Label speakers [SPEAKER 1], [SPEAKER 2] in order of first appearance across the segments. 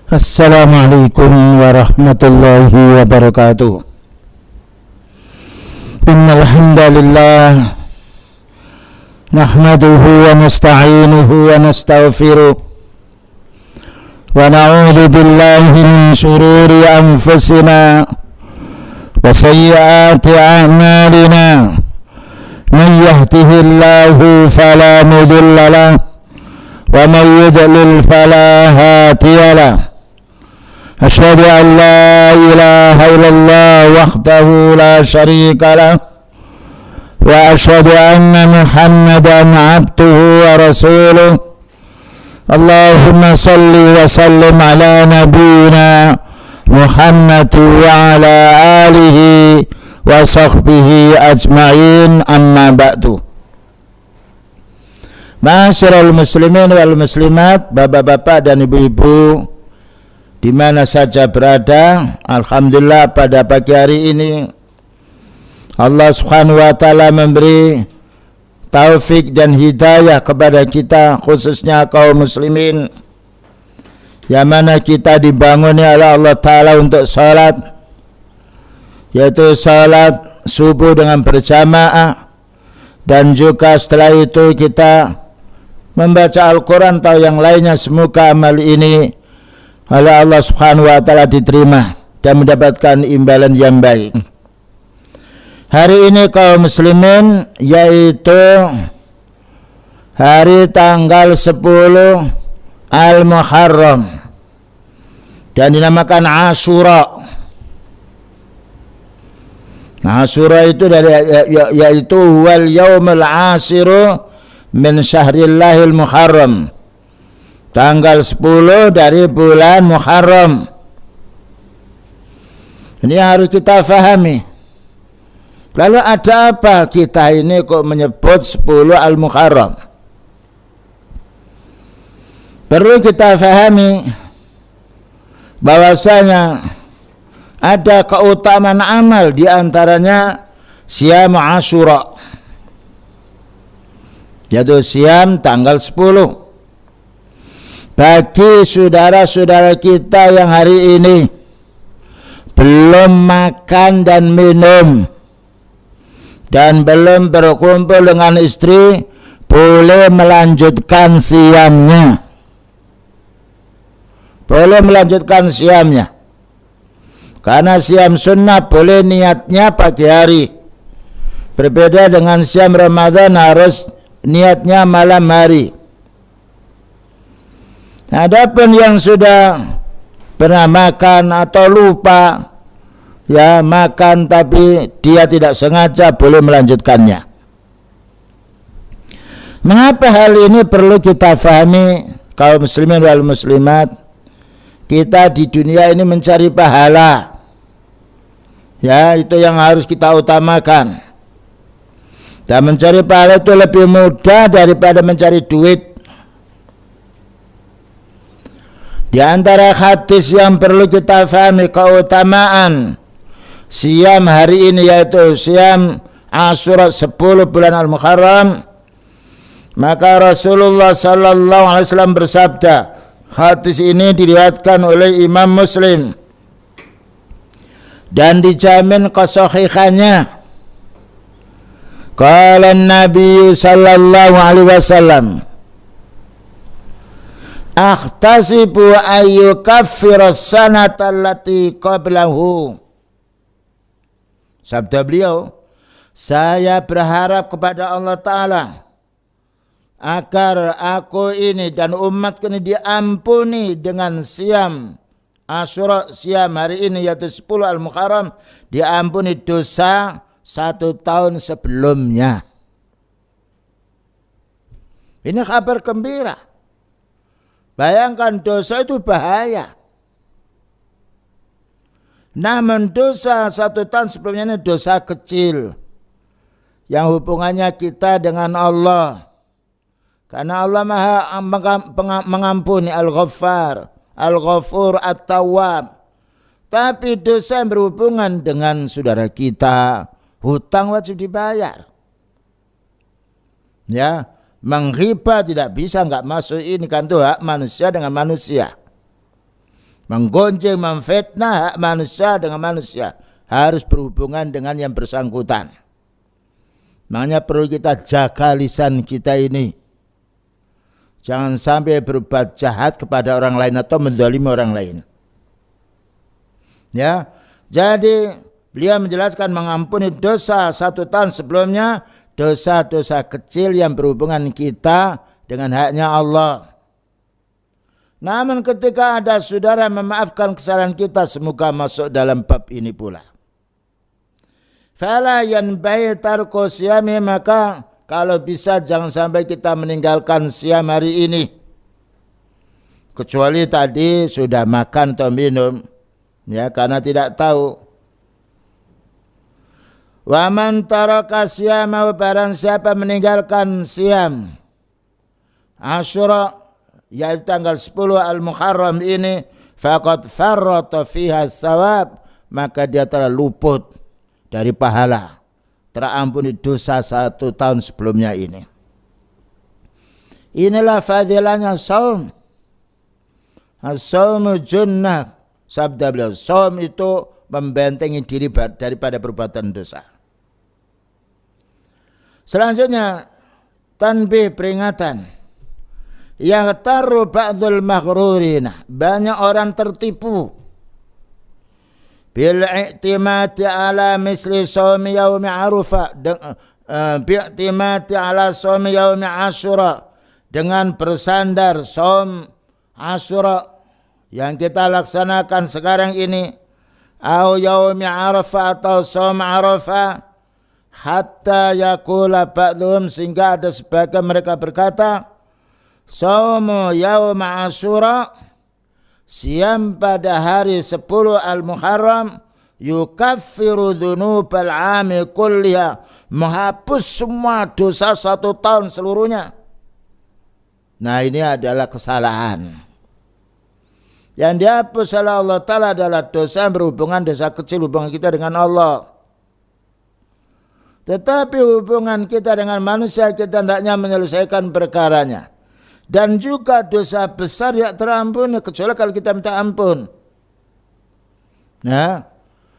[SPEAKER 1] Assalamualaikum warahmatullahi wabarakatuh. Innal hamdalillah nahmaduhu wa nasta'inuhu wa nastaghfiruh wa na'udzu billahi min shururi anfusina wa sayyiati a'malina. Man yahdihillahu fala mudilla lahu wa man yudlil fala hadiya lahu. Asyhadu an la ilaha illallah wahdahu la syarika lah wa asyhadu anna Muhammadan abduhu wa rasuluh. Allahumma salli wa sallim ala nabiyyina Muhammad wa ala alihi wa sahbihi ajma'in, amma ba'du. Ma'asyiral muslimin wal muslimat, bapak-bapak dan ibu-ibu di mana saja berada, alhamdulillah pada pagi hari ini Allah Subhanahu wa taala memberi taufik dan hidayah kepada kita, khususnya kaum muslimin, yang mana kita dibanguni oleh Allah taala untuk salat, yaitu salat subuh dengan berjamaah, dan juga setelah itu kita membaca Al-Quran atau yang lainnya. Semoga amal ini oleh Allah Subhanahu wa taala diterima dan mendapatkan imbalan yang baik. Hari ini kaum muslimin, yaitu hari tanggal 10 Al-Muharram dan dinamakan Ashura. Ashura itu yaitu wal yaumul ashiru min syahrillahil muharram, tanggal 10 dari bulan Muharram. Ini harus kita fahami. Lalu ada apa kita ini kok menyebut 10 Al-Muharram? Perlu kita fahami bahwasanya ada keutamaan amal, di antaranya siam Ashura, yaitu siam tanggal 10. Bagi saudara-saudara kita yang hari ini belum makan dan minum dan belum berkumpul dengan istri, boleh melanjutkan siamnya. Boleh melanjutkan siamnya. Karena siam sunnah boleh niatnya pagi hari. Berbeda dengan siam Ramadan, harus niatnya malam hari. Adapun yang sudah pernah makan atau lupa, ya makan tapi dia tidak sengaja, boleh melanjutkannya. Mengapa hal ini perlu kita fahami kaum muslimin wal muslimat? Kita di dunia ini mencari pahala, ya itu yang harus kita utamakan. Dan mencari pahala itu lebih mudah daripada mencari duit. Di antara hadis yang perlu kita fahami keutamaan siam hari ini, yaitu siam Ashura 10 bulan Al-Muharram, maka Rasulullah sallallahu alaihi wasallam bersabda, hadis ini diriwayatkan oleh Imam Muslim dan dijamin kesahihannya. Qala Nabi sallallahu alaihi wasallam, akhtasibu ayyukaffira sanata allati qablahu. Sabda beliau, saya berharap kepada Allah Ta'ala agar aku ini dan umatku ini diampuni dengan siam Ashura, siam hari ini yaitu 10 Al-Muharram, diampuni dosa 1 tahun sebelumnya. Ini kabar gembira. Bayangkan, dosa itu bahaya. Namun dosa 1 tahun sebelumnya ini dosa kecil yang hubungannya kita dengan Allah. Karena Allah Maha mengampuni, Al-Ghaffar, Al-Ghafur, At-Tawwab. Tapi dosa yang berhubungan dengan saudara kita, hutang wajib dibayar. Ya, Menghibah tidak bisa, enggak masuk ini kan, itu hak manusia dengan manusia. Menggonjeng, memfitnah hak manusia dengan manusia. Harus berhubungan dengan yang bersangkutan. Makanya perlu kita jaga lisan kita ini. Jangan sampai berbuat jahat kepada orang lain atau menzalimi orang lain. Ya, jadi beliau menjelaskan mengampuni dosa 1 tahun sebelumnya, dosa-dosa kecil yang berhubungan kita dengan haknya Allah. Namun ketika ada saudara memaafkan kesalahan kita, semoga masuk dalam bab ini pula. Fala yanbaghi tarku siyami, maka kalau bisa jangan sampai kita meninggalkan siam hari ini. Kecuali tadi sudah makan atau minum, ya, karena tidak tahu. Wa man taraka siyama, barang siapa meninggalkan siam Asyura, yaitu tanggal 10 Al-Muharram ini, faqad farrata fiha sawab, maka dia telah luput dari pahala, terampuni dosa 1 tahun sebelumnya ini. Inilah fadilahnya saum. As-saumu junnah, sabda beliau, saum itu membentengi diri daripada perbuatan dosa. Selanjutnya tanbih, peringatan. Yang taru ba'dul maghrurina, banyak orang tertipu bil i'timati ala misli shaumi yaumi arafah, bi'timati ala shaumi yaumi asyura, dengan bersandar shaum Asyura yang kita laksanakan sekarang ini, au yaumi arafah atau shaum arafah, hatta yakula ba'dhum, sehingga ada sebagian mereka berkata, shaumu yaum asyura, siam pada hari 10 Al-Muharram, yukaffiru dzunubal 'ami kulliha, menghapus semua dosa 1 tahun seluruhnya. Nah, ini adalah kesalahan. Yang dihapus oleh Allah Ta'ala adalah dosa berhubungan, dosa kecil hubungan kita dengan Allah. Tetapi hubungan kita dengan manusia, kita hendaknya menyelesaikan perkaranya. Dan juga dosa besar yang terampuni, kecuali kalau kita minta ampun. Nah,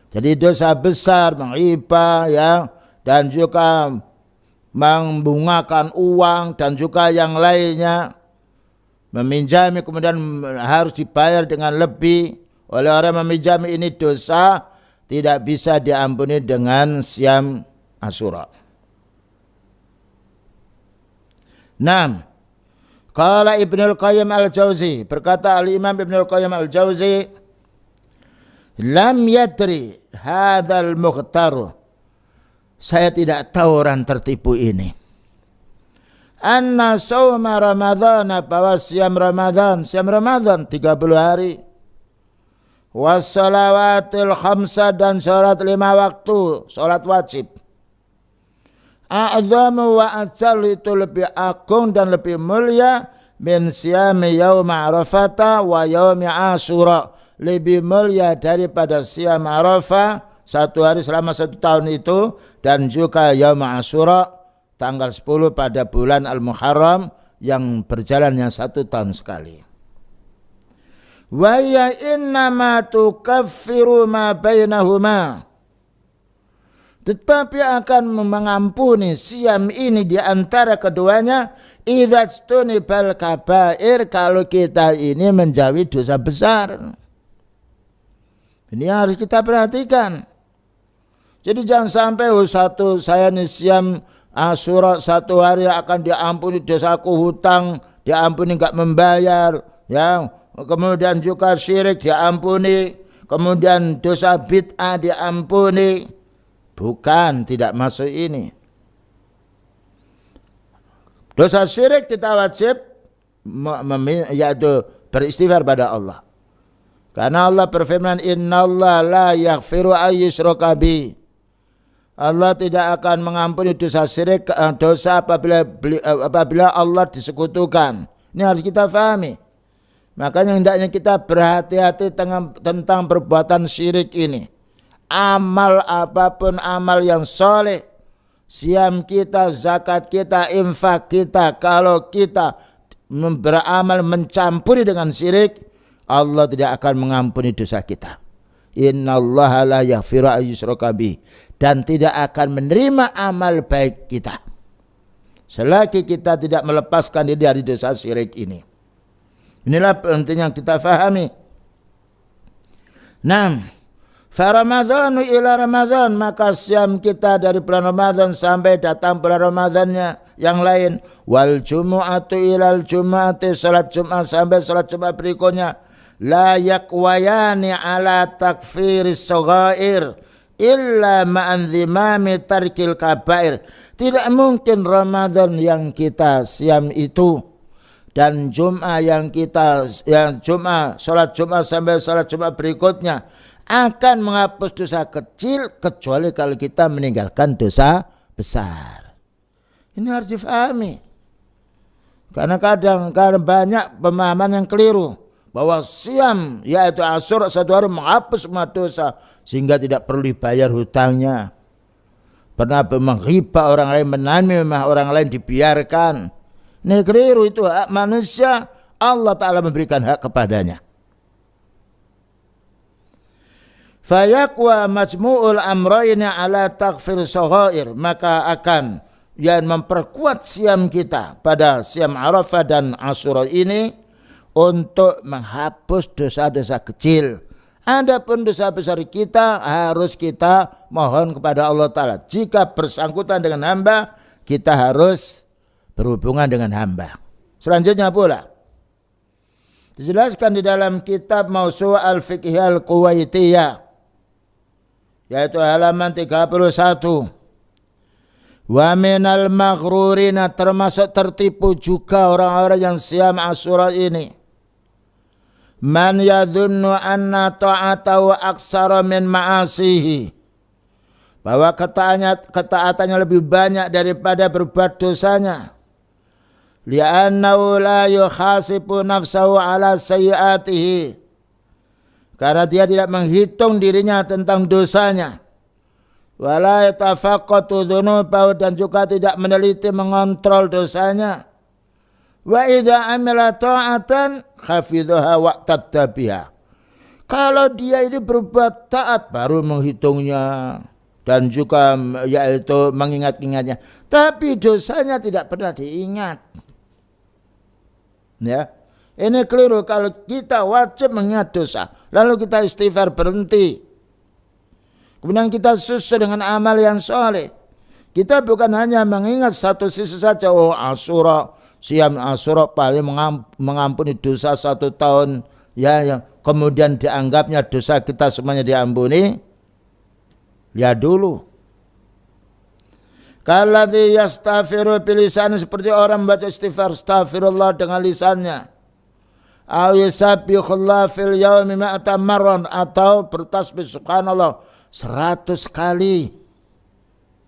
[SPEAKER 1] jadi dosa besar, menghibah, ya, dan juga membungakan uang, dan juga yang lainnya, meminjami kemudian harus dibayar dengan lebih oleh orang meminjami, ini dosa tidak bisa diampuni dengan siam Asyura. 6. Qala Ibnul Qayyim Al-Jauzi, berkata Al-Imam Ibnul Qayyim Al-Jauzi, lam yadri hadzal mughtar, saya tidak tahu orang tertipu ini, anna sauma Ramadhan, bahwa siam Ramadan 30 hari, wassalawatil khamsa, dan salat 5 waktu, salat wajib, a'zamu wa ajal, itu lebih agung dan lebih mulia, min siyami yaum arafata wa yaumi asyura, lebih mulia daripada siam Arafah 1 hari selama 1 tahun itu, dan juga yaum asyura tanggal 10 pada bulan Al-Muharram yang berjalannya 1 tahun sekali. Wa ya innama tukaffiru ma bainahuma, tetapi akan mengampuni siam ini di antara keduanya, idza stunibal kabair, kalau kita ini menjauhi dosa besar. Ini harus kita perhatikan. Jadi jangan sampai saya nih siam Asyura 1 hari akan diampuni dosaku, hutang diampuni enggak membayar, ya, kemudian juga syirik diampuni, kemudian dosa bid'ah diampuni. Bukan, tidak masuk ini. Dosa syirik kita wajib yaitu beristighfar pada Allah. Karena Allah berfirman, innallaha la yaghfiru ay yushraka bi. Allah tidak akan mengampuni dosa syirik, dosa apabila Allah disekutukan. Ini harus kita fahami. Makanya hendaknya kita berhati-hati tentang perbuatan syirik ini. Amal apapun, amal yang soleh, siam kita, zakat kita, infak kita, kalau kita beramal mencampuri dengan syirik, Allah tidak akan mengampuni dosa kita. Innallaha la yaghfiru ayyushraka bih, dan tidak akan menerima amal baik kita selagi kita tidak melepaskan diri dari dosa syirik ini. Inilah penting yang kita fahami. Ramadhanu ila Ramadhan, maka siam kita dari bulan Ramadan sampai datang bulan Ramadannya yang lain. Wal jumu'atu ilal jumu'ati, salat Jumat sampai salat Jumat berikutnya. La yakwayani ala takfiris saghair illa ma'anzimami tarkil kabair. Tidak mungkin Ramadan yang kita siam itu dan Jumat salat Jumat sampai salat Jumat berikutnya akan menghapus dosa kecil kecuali kalau kita meninggalkan dosa besar. Ini harus difahami. Karena kadang banyak pemahaman yang keliru bahwa siam yaitu Asyura satu hari menghapus semua dosa sehingga tidak perlu dibayar hutangnya. Pernah menghibah orang lain, menamimah orang lain dibiarkan. Ini keliru, itu hak manusia, Allah Ta'ala memberikan hak kepadanya. Fayaqwa majmu'ul amrayni ala taghfir saghair, maka akan yang memperkuat siam kita pada siam Arafah dan Asyura ini untuk menghapus dosa-dosa kecil. Adapun dosa besar kita harus kita mohon kepada Allah Ta'ala. Jika bersangkutan dengan hamba, kita harus berhubungan dengan hamba. Selanjutnya pula dijelaskan di dalam kitab Mawsu' al-Fiqh al-Kuwaitiyah, yaitu halaman 31. Wa minal maghrurina, termasuk tertipu juga orang-orang yang siam Asyura ini, man yadhunnu anna ta'atahu aksara min ma'asihi, bahwa ketaatannya lebih banyak daripada berbuat dosanya. Li'annahu la yukhasibu nafsahu ala sayyiatihi, karena dia tidak menghitung dirinya tentang dosanya. Wala yatafaqqatu dzunubahu, dan juga tidak meneliti mengontrol dosanya. Wa idza amila ta'atan khafidhaha waqtadda biha, kalau dia ini berbuat taat baru menghitungnya dan juga yaitu mengingat-ingatnya, tapi dosanya tidak pernah diingat. Ya, ini keliru. Kalau kita wajib mengingat dosa, lalu kita istighfar berhenti, kemudian kita susul dengan amal yang soleh. Kita bukan hanya mengingat satu sisi saja. Oh, Asyura, siam Asyura paling mengampuni dosa 1 tahun, ya, kemudian dianggapnya dosa kita semuanya diampuni. Lihat dulu. Kalladzi yastaghfiru bilisan, seperti orang membaca istighfar astaghfirullah dengan lisannya. Aw yusabbihullah fil yaumi mi'ata marran, atau bertasbih subhanallah 100 kali.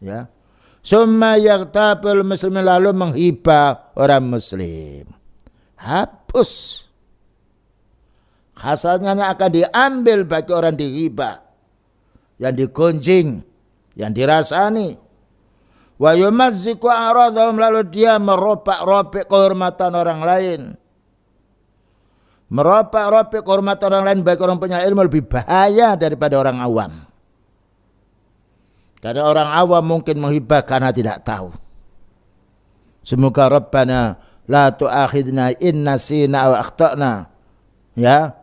[SPEAKER 1] Ya. Summa yaghtabul muslimin, lalu menghibah orang muslim. Hapus. Hasilnya akan diambil bagi orang dihibah, yang digunjing, yang dirasani. Wa yumazziku a'radhum, lalu dia meropak-ropek kehormatan orang lain. Meropak-ropek kehormatan orang lain bagi orang punya ilmu lebih bahaya daripada orang awam. Karena orang awam mungkin menghibah karena tidak tahu. Semoga Rabbana la tu'akhidna in nasina aw akhtana, ya,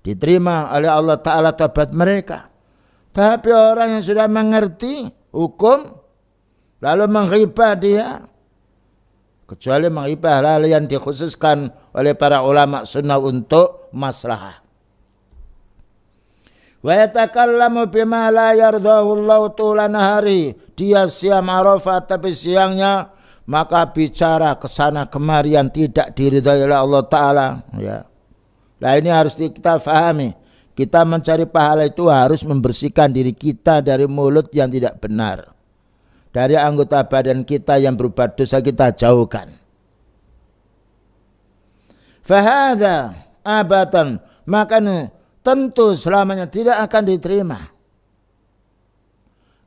[SPEAKER 1] diterima oleh Allah Ta'ala taubat mereka. Tapi orang yang sudah mengerti hukum lalu menghibah dia, kecuali menghibah hal yang dikhususkan oleh para ulama sunnah untuk maslahah. Wa yatakallamu bima la yardahu Allah tula nahari, dia siam Arafah tapi siangnya maka bicara kesana kemari yang tidak diridhai oleh Allah Ta'ala, ya. Nah, ini harus kita fahami. Kita mencari pahala itu harus membersihkan diri kita dari mulut yang tidak benar, dari anggota badan kita yang berbuat dosa kita jauhkan. Fahadha abatan, maka tentu selamanya tidak akan diterima.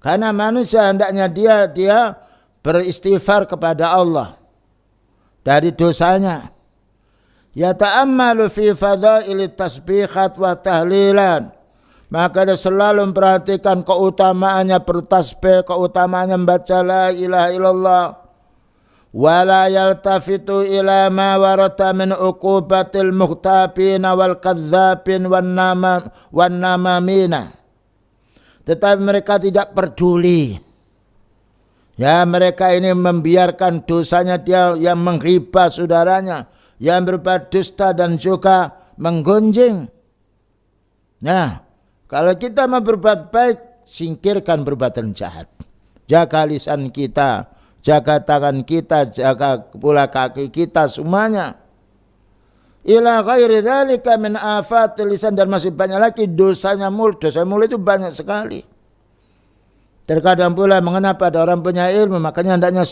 [SPEAKER 1] Karena manusia hendaknya dia beristighfar kepada Allah dari dosanya. Yata'ammalu fi fadaili tasbihat wa tahlilan. Maka dia selalu memperhatikan keutamaannya bertasbih, keutamaannya membaca la ilaha illallah. Wala yaltafitu ila ma warata min uqubatil muhtabin wal kadzabin wan namamina. Tetapi mereka tidak peduli. Ya, mereka ini membiarkan dosanya, dia yang menghibah saudaranya, yang berbuat dusta dan juga menggunjing. Nah, kalau kita mau berbuat baik, singkirkan perbuatan jahat. Jaga lisan kita, jaga tangan kita, jaga pula kaki kita, semuanya. Ila ghairi dzalika min afatil lisan, dan masih banyak lagi dosanya mulut. Dosa mulut itu banyak sekali. Terkadang pula mengenai pada orang punya ilmu, makanya hendaknya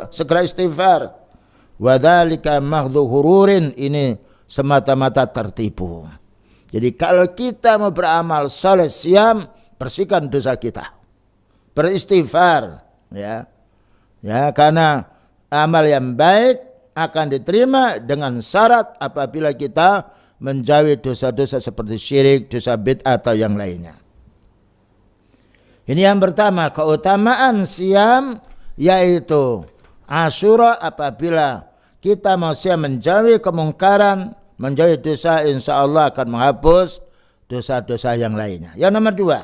[SPEAKER 1] segera istighfar. Wa dzalika mahdhu hururin, ini semata-mata tertipu. Jadi kalau kita mau beramal saleh siam, bersihkan dosa kita. Beristighfar, ya. Ya, karena amal yang baik akan diterima dengan syarat apabila kita menjauhi dosa-dosa seperti syirik, dosa bid'ah atau yang lainnya. Ini yang pertama, keutamaan siam yaitu Asyura. Apabila kita mau siam menjauhi kemungkaran, menjauhi dosa, insya Allah akan menghapus dosa-dosa yang lainnya. Yang nomor dua,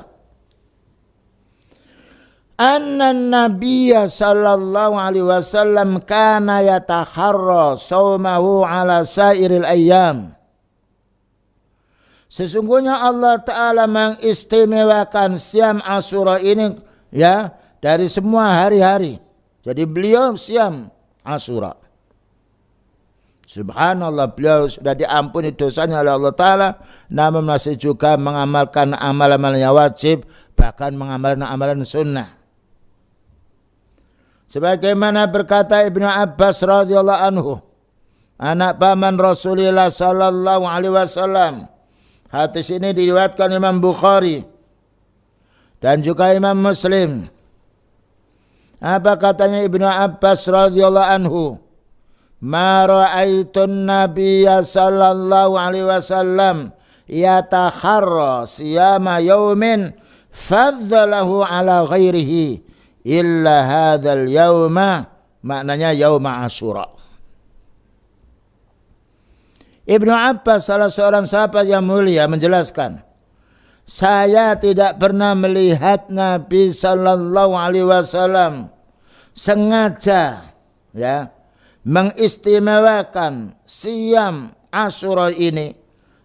[SPEAKER 1] anna nabiyya sallallahu alaihi wasallam kana yatakharra saumahu ala sairil ayyam. Sesungguhnya Allah Ta'ala mengistimewakan siam Asyura ini, ya, dari semua hari-hari. Jadi beliau siam Asyura. Subhanallah, beliau sudah diampuni dosanya oleh Allah Ta'ala, namun masih juga mengamalkan amalan-amalan yang wajib, bahkan mengamalkan amalan sunnah. Sebagaimana berkata Ibnu Abbas radhiyallahu anhu, anak paman Rasulullah sallallahu alaihi wasallam. Hadis ini diriwayatkan Imam Bukhari dan juga Imam Muslim. Apa katanya Ibnu Abbas radhiyallahu anhu? Ma ra'aitun nabiyya sallallahu alaihi wasallam yatakharra siyama yaumin faddalahu ala ghairihi illa hadzal yauma, maknanya yauma Asyura. Ibnu Abbas, salah seorang sahabat yang mulia, menjelaskan, saya tidak pernah melihat Nabi sallallahu alaihi wasallam sengaja, ya, mengistimewakan siam Asyura ini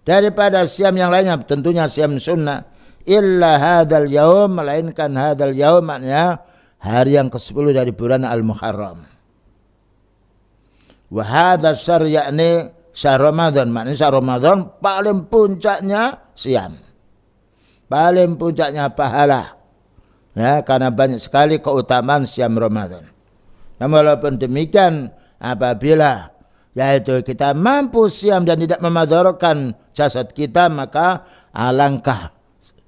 [SPEAKER 1] daripada siam yang lainnya, tentunya siam sunnah, illa hadzal yaum, melainkan hadzal yaum maknanya hari yang ke-10 dari bulan Al-Muharram. Wa hadza syahr, yakni syahr Ramadan, maknanya syahr Ramadan paling puncaknya siam, paling puncaknya pahala, ya, karena banyak sekali keutamaan siam Ramadan. Namun walaupun demikian, apabila yaitu kita mampu siam dan tidak memadaratkan jasad kita, maka alangkah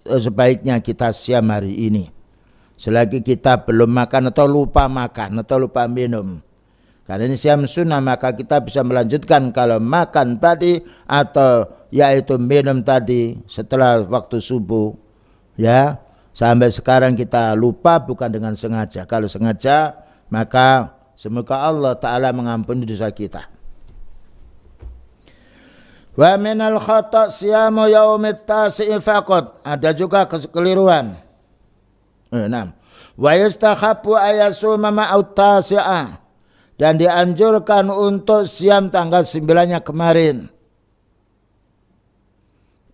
[SPEAKER 1] sebaiknya kita siam hari ini, selagi kita belum makan atau lupa makan atau lupa minum. Karena ini siam sunnah, maka kita bisa melanjutkan kalau makan tadi atau yaitu minum tadi setelah waktu subuh, ya, sampai sekarang kita lupa bukan dengan sengaja. Kalau sengaja, maka semoga Allah Ta'ala mengampuni dosa kita. Wa minal khata' siyamu yaumit tasi'i faqat, ada juga kekeliruan. 6. Wa yustakhabu ayasuma ma'ut tasi'ah, dan dianjurkan untuk siam tanggal 9-nya kemarin.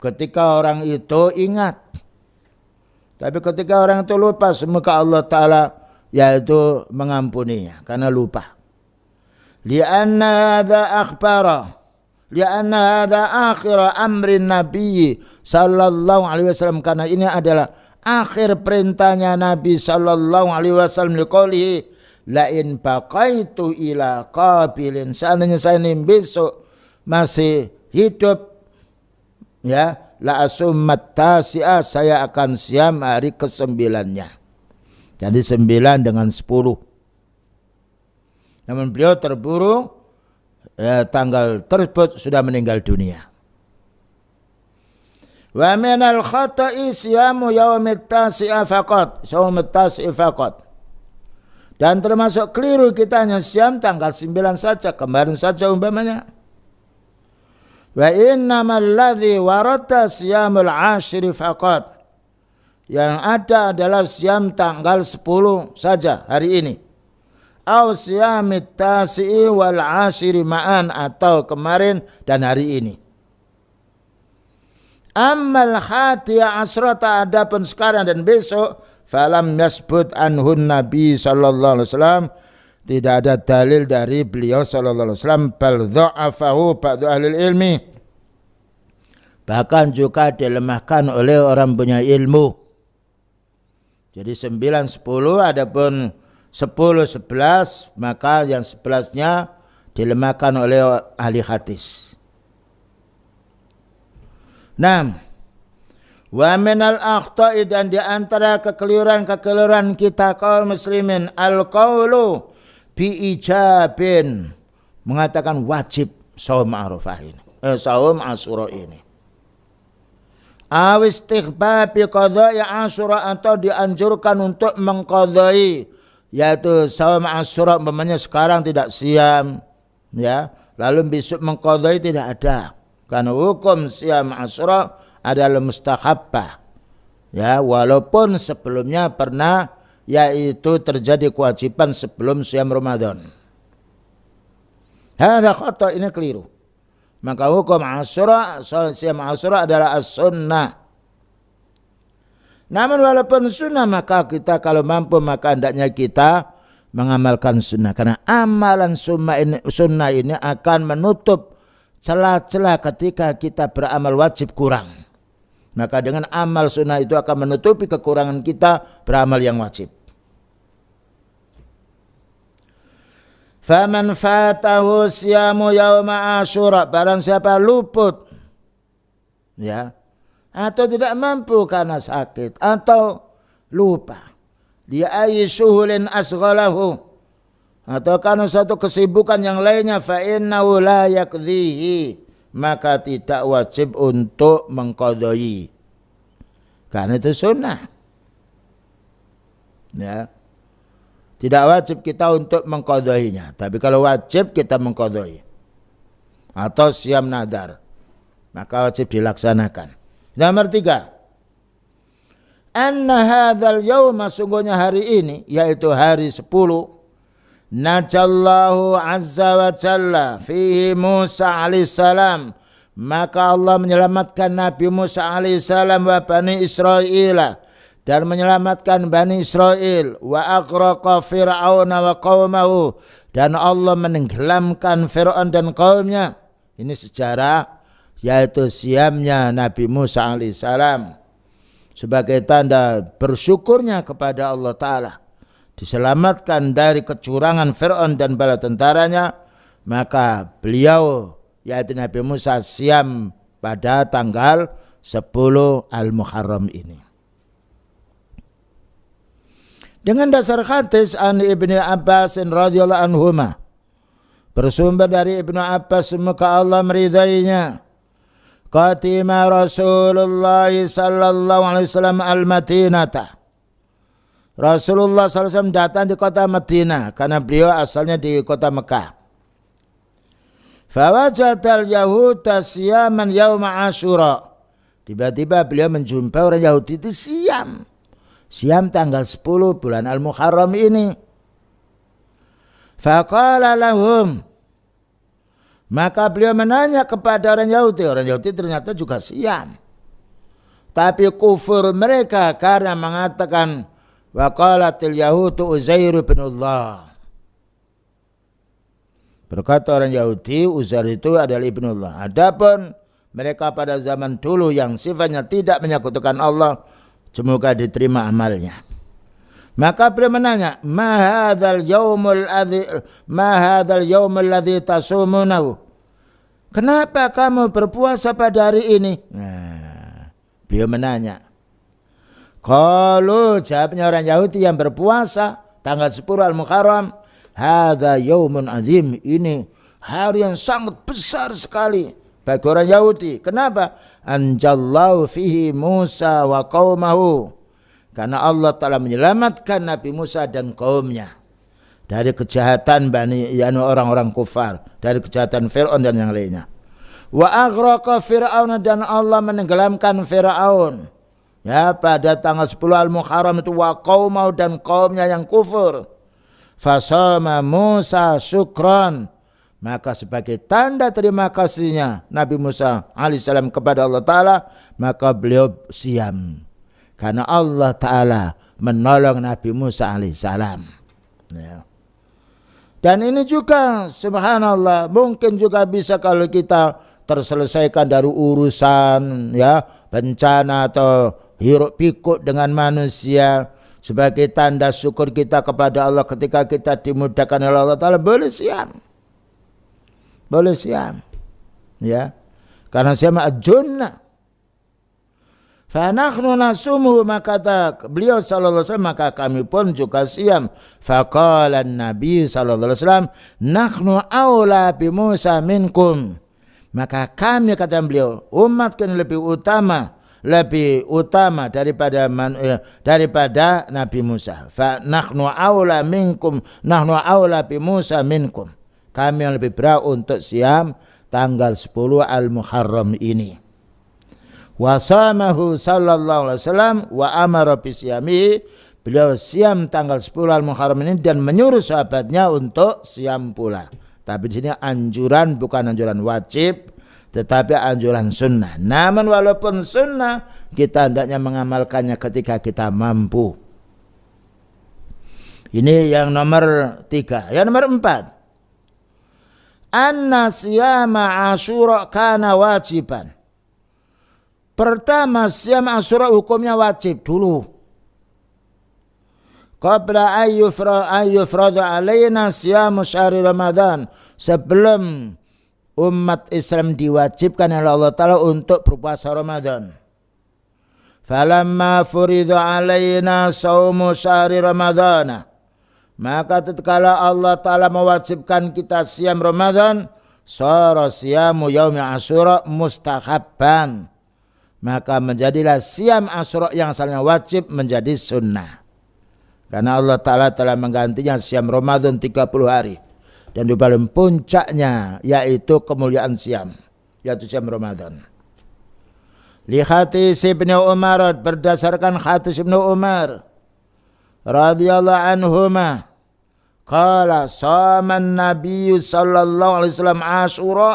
[SPEAKER 1] Ketika orang itu ingat. Tapi ketika orang itu lupa, semoga Allah Ta'ala yaitu mengampuninya karena lupa. Lianna hadha akhir amrin Nabi sallallahu alaihi wasallam, karena ini adalah akhir perintahnya Nabi sallallahu alaihi wasallam, liqaulihi la in baqaitu ila qabilin, seandainya saya ini besok masih hidup, ya, la asummat tasi'ah, saya akan siam hari ke-9-nya. Jadi 9 dengan 10. Namun beliau terburu tanggal tersebut sudah meninggal dunia. Wa minal khata'i siyamu yaumit tasi'a faqat. Yaumit tasi'a faqat. Dan termasuk keliru kita hanya siam tanggal 9 saja, kemarin saja umpamanya. Wa innamal ladzi warata siyamul 'ashri faqat. Yang ada adalah siam tanggal 10 saja hari ini. Au siyamit tasi'i wal 'ashri ma'an, atau kemarin dan hari ini. Ammal khatiya asrata, adapun sekarang dan besok, falam yasbut anhun Nabi sallallahu alaihi wasallam, tidak ada dalil dari beliau sallallahu alaihi wasallam, bal dha'afahu ba'du ahli ilmi, bahkan juga dilemahkan oleh orang punya ilmu. Jadi 9, 10, adapun 10, 11, maka yang 11-nya dilemahkan oleh ahli hadis. Nah, wa minal akhta'i, dan di antara kekeliruan kita kaum muslimin, al-qaulu bi ijabin, mengatakan wajib saum Arafah ini, saum Asyura ini. Aw istighbabi qada'i Asyura, atau dianjurkan untuk mengqadai, yaitu saum Asyura, umpamanya sekarang tidak siam, ya, lalu besok mengqadai, tidak ada. Karena hukum siam Asyura adalah mustahabbah, ya, walaupun sebelumnya pernah, yaitu terjadi kewajiban sebelum siam Ramadan. Hadza khata, ini keliru. Maka hukum Asyura, siam Asyura adalah as-sunnah. Namun walaupun sunnah, maka kita kalau mampu, maka hendaknya kita mengamalkan sunnah, karena amalan sunnah ini akan menutup celah-celah ketika kita beramal wajib kurang. Maka dengan amal sunnah itu akan menutupi kekurangan kita beramal yang wajib. Faman fatahu siyamu yauma Asyura, barang siapa luput, ya, atau tidak mampu karena sakit atau lupa, dia ayyuhulin asghalahu, atau karena suatu kesibukan yang lainnya, fa innahu la yakdhihi, maka tidak wajib untuk mengqadai, karena itu sunnah, ya, tidak wajib kita untuk mengqadainya. Tapi kalau wajib kita mengqadai atau siam nadar, maka wajib dilaksanakan. Nomor 3, anna hadzal yauma, sungguhnya hari ini, yaitu hari 10, najallahu azza wa jalla fihi Musa alaihissalam, maka Allah menyelamatkan Nabi Musa alaihissalam wa Bani Israel, dan menyelamatkan Bani Israel, wa aghraqa Fir'aun wa qaumahu, dan Allah menenggelamkan Fir'aun dan kaumnya. Ini sejarah, yaitu siamnya Nabi Musa alaihissalam sebagai tanda bersyukurnya kepada Allah Ta'ala, diselamatkan dari kecurangan Fir'aun dan bala tentaranya. Maka beliau, yaitu Nabi Musa, siam pada tanggal 10 Al-Muharram ini. Dengan dasar hadis an Ibnu Abbas radhiyallahu anhuma, bersumber dari Ibnu Abbas, semoga Allah meridainya, qatima Rasulullah sallallahu alaihi wasallam al-Madinata, Rasulullah SAW datang di kota Madinah, karena beliau asalnya di kota Mekah. Fawajadal Yahuda siyaman yauma Asyura, tiba-tiba beliau menjumpai orang Yahudi itu siam tanggal 10 bulan Al-Muharram ini. Faqala lahum, maka beliau menanya kepada orang Yahudi ternyata juga siam, tapi kufur mereka karena mengatakan wa qalatil yahudu Uzair bin Allah, berkata orang Yahudi Uzair itu adalah ibnullah. Adapun mereka pada zaman dulu yang sifatnya tidak menyekutukan Allah, semoga diterima amalnya. Maka beliau menanya, ma hadzal yaumul ladzi tasumunahu, kenapa kamu berpuasa pada hari ini? Nah, beliau menanya. Qalu, jawabnya orang Yahudi yang berpuasa tanggal 10 Al-Muharram, hadza yaumun azim, ini hari yang sangat besar sekali bagi orang Yahudi. Kenapa? Anjallahu fihi Musa wa qaumahu, karena Allah telah menyelamatkan Nabi Musa dan kaumnya dari kejahatan orang-orang kufar, dari kejahatan Fir'aun dan yang lainnya. Wa aghraqa Fir'aun, dan Allah menenggelamkan Fir'aun. Ya, pada tanggal 10 Al-Muharram itu wa qaumau, dan kaumnya yang kufur. Fasama Musa syukran, maka sebagai tanda terima kasihnya Nabi Musa alaihissalam kepada Allah Ta'ala, maka beliau siam. Karena Allah Ta'ala menolong Nabi Musa alaihissalam. Ya. Dan ini juga subhanallah, mungkin juga bisa kalau kita terselesaikan dari urusan ya bencana atau hiruk pikuk dengan manusia, sebagai tanda syukur kita kepada Allah ketika kita dimudahkan oleh Allah Ta'ala, boleh siam. Boleh siam. Ya. Karena siam ad-junnah. Fanahnu nasumuhu, maka beliau sallallahu alaihi wasallam, maka kami pun juga siam. Faqala Nabi sallallahu alaihi wasallam, nahnu aula bi Musa minkum, maka kami, kata beliau, umat kan lebih utama daripada Nabi Musa. Fa nahnu aula minkum, nahnu aula bi Musa minkum, kami yang lebih berhak untuk siam tanggal 10 Al-Muharram ini. Wasamahu sallallahu alaihi wasallam wa amara bisyami, beliau siam tanggal 10 Al-Muharram ini dan menyuruh sahabatnya untuk siam pula. Tapi di sini anjuran, bukan anjuran wajib, tetapi anjuran sunnah. Namun walaupun sunnah, kita hendaknya mengamalkannya ketika kita mampu. Ini yang nomor 3. Yang nomor 4, anna siyama Asyura kana wajiban. Pertama, siam Asyura hukumnya wajib dulu. Qabla ayyufrada alaina siyamu syahri Ramadan, sebelum umat Islam diwajibkan oleh Allah Ta'ala untuk berpuasa Ramadan. Falamma furida alaina saumu syahri Ramadan, maka tatkala Allah Ta'ala mewajibkan kita siam Ramadan, sara siyamu yaumi Asyura mustahabban, maka menjadilah siam Asyura yang asalnya wajib menjadi sunnah. Karena Allah Ta'ala telah menggantinya siam Ramadan 30 hari. Dan di paling puncaknya yaitu kemuliaan siam, yaitu siam Ramadan. Li hadits Ibnu Umar, berdasarkan hadits Ibnu Umar radhiyallahu anhuma, qala shaman Nabi sallallahu alaihi wasallam Asyura,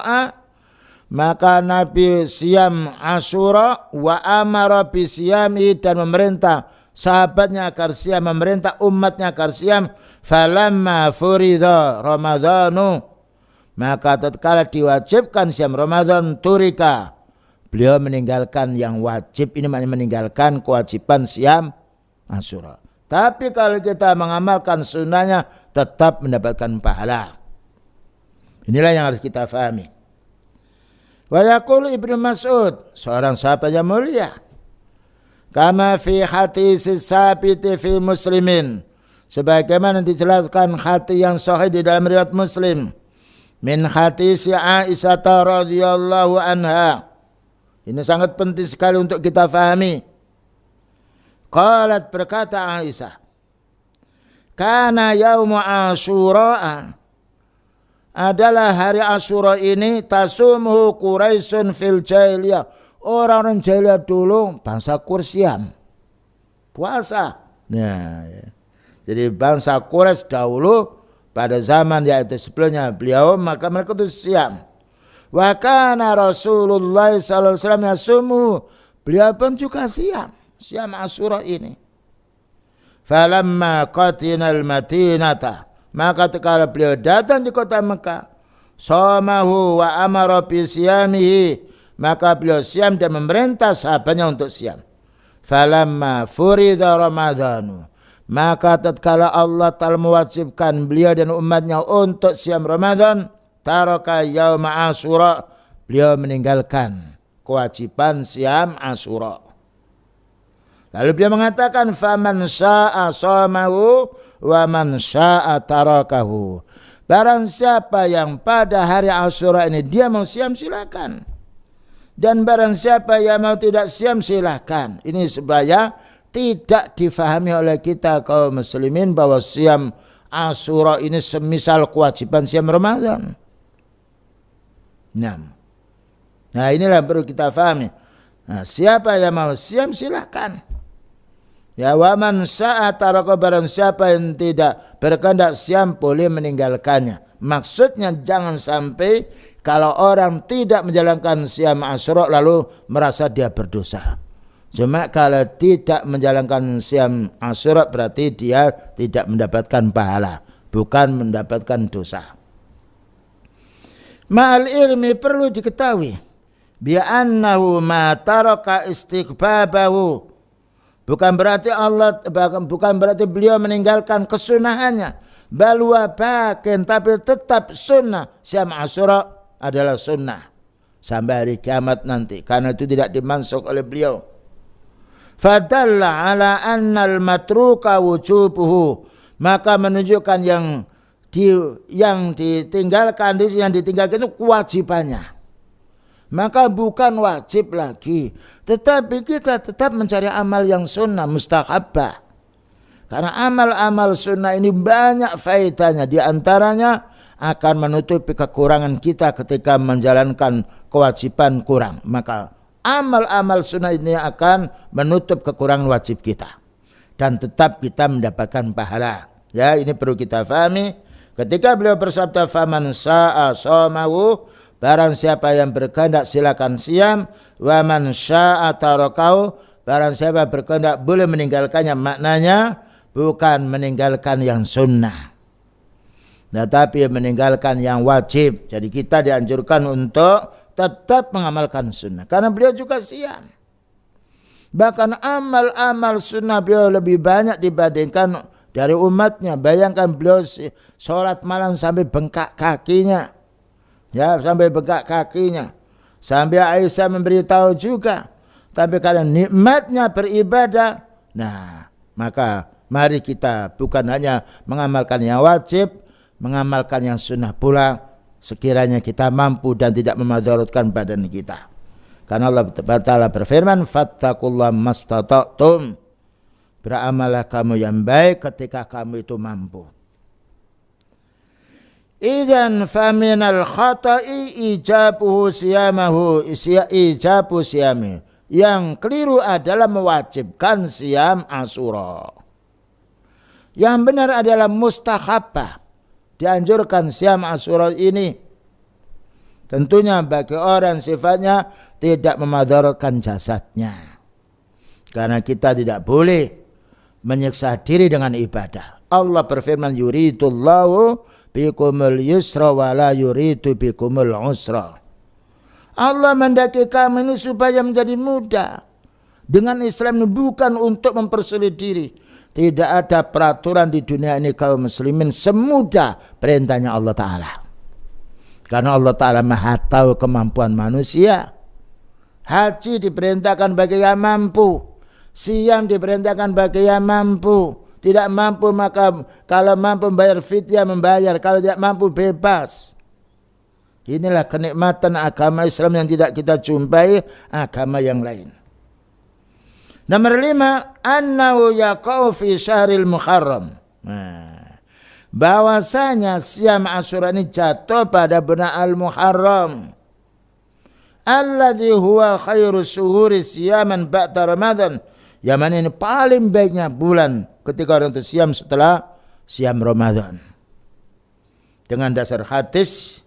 [SPEAKER 1] maka Nabi siam Asyura, wa amara bisiyami, dan memerintah sahabatnya agar siam, memerintah umatnya agar siam. Falamma furida Ramadhanu, maka tatkala diwajibkan siam Ramadan, turika, beliau meninggalkan yang wajib. Ini maknanya meninggalkan kewajiban siam Asyura. Tapi kalau kita mengamalkan sunnahnya, tetap mendapatkan pahala. Inilah yang harus kita fahami. Wa yaqulu Ibnu Mas'ud, seorang sahabat yang mulia, kama fi hadits sabit fi Muslimin, sebagaimana dijelaskan hadis yang sahih di dalam riwayat Muslim, min hadits Aisyah radhiyallahu anha. Ini sangat penting sekali untuk kita fahami. Qalat, berkata Aisyah, kana yaumu Asyura, adalah hari Asyura ini, tasumuhu Quraisyun fil jahiliyah, orang-orang jahiliyah dulu, bangsa Quraisy puasa. Nah, ya. Jadi bangsa Quraisy dahulu pada zaman yaitu sebelumnya beliau, maka mereka itu siam. Wa kana Rasulullah sallallahu alaihi wasallam yasumu, beliau pun juga siam Asyura ini. Falamma qatinal Madinata, maka tatkala beliau datang di kota Mekah, shamahu wa amara bi siyamihi, maka beliau siam dan memerintah sahabatnya untuk siam. Falamma furida Ramadhanu, maka tatkala Allah Ta'ala mewajibkan beliau dan umatnya untuk siam Ramadan, taraka yauma Asyura, beliau meninggalkan kewajiban siam Asyura. Lalu beliau mengatakan faman syaa shamahu wa man syaa tarakahu. Barang siapa yang pada hari Asyura ini dia mau siam silakan. Dan barang siapa yang mau tidak siam silakan. Ini supaya tidak difahami oleh kita kaum muslimin bahwa siam Asyura ini semisal kewajiban siam Ramadan. Nah inilah yang perlu kita fahami. Nah, siapa yang mau siam silakan. Ya wa man syaa taraka, barang siapa yang tidak berkehendak siam boleh meninggalkannya. Maksudnya jangan sampai kalau orang tidak menjalankan siam Asyura lalu merasa dia berdosa. Cuma kalau tidak menjalankan siam Asyura berarti dia tidak mendapatkan pahala, bukan mendapatkan dosa. Ma'al ilmi perlu diketahui bi annahu ma taraka istighbabahu. Bukan berarti beliau meninggalkan kesunahannya. Balwa bakin, tapi tetap sunnah. Siam Asyura adalah sunnah sampai hari kiamat nanti, karena itu tidak dimansuk oleh beliau. Fadalla ala annal matruka wujubuhu, maka menunjukkan yang ditinggalkan itu kewajibannya. Maka bukan wajib lagi, tetapi kita tetap mencari amal yang sunnah, mustahabbah. Karena amal-amal sunnah ini banyak faedahnya. Di antaranya akan menutupi kekurangan kita ketika menjalankan kewajiban kurang. Maka amal-amal sunnah ini akan menutup kekurangan wajib kita. Dan tetap kita mendapatkan pahala. Ya, ini perlu kita fahami. Ketika beliau bersabda faman syaa shamahu, barang siapa yang berkehendak silakan siam, wa man syaa tarakahu, barang siapa berkehendak boleh meninggalkannya. Maknanya bukan meninggalkan yang sunnah, tetapi meninggalkan yang wajib. Jadi kita dianjurkan untuk tetap mengamalkan sunnah, karena beliau juga siam. Bahkan amal-amal sunnah beliau lebih banyak dibandingkan dari umatnya. Bayangkan beliau sholat malam sampai bengkak kakinya. Ya, sampai bengkak kakinya. Sampai Aisyah memberitahu juga. Tapi karena nikmatnya beribadah, nah maka mari kita bukan hanya mengamalkan yang wajib, mengamalkan yang sunnah pula, sekiranya kita mampu dan tidak memadaratkan badan kita. Karena Allah Ta'ala berfirman, fattaqullaha mastata'tum, beramalah kamu yang baik ketika kamu itu mampu. Idzan faminal khata'i ijabu siyamahu, ijabu siyami. Yang keliru adalah mewajibkan siam Asyura. Yang benar adalah mustahabbah. Dianjurkan siam Asyura ini. Tentunya bagi orang sifatnya tidak memadaratkan jasadnya. Karena kita tidak boleh menyiksa diri dengan ibadah. Allah berfirman, yuridullahu bikumul yusra wa la yuridu bikumul usra. Allah mendaki kami ini supaya menjadi mudah. Dengan Islam ini bukan untuk mempersulit diri. Tidak ada peraturan di dunia ini kaum muslimin semudah perintahnya Allah Ta'ala. Karena Allah Ta'ala maha tahu kemampuan manusia. Haji diperintahkan bagi yang mampu. Siam diperintahkan bagi yang mampu. Tidak mampu maka kalau mampu membayar fidyah membayar, kalau tidak mampu bebas. Inilah kenikmatan agama Islam yang tidak kita jumpai agama yang lain. Nomor 5, annahu yaqau fi syahril Muharram. Bahwasanya siam Asyura ini jatuh pada bulan Al-Muharram. Alladzi huwa khairu syuhuri siyaman ba'da Ramadan. Yang mana ini paling baiknya bulan ketika orang itu siam setelah siam Ramadan. Dengan dasar hadis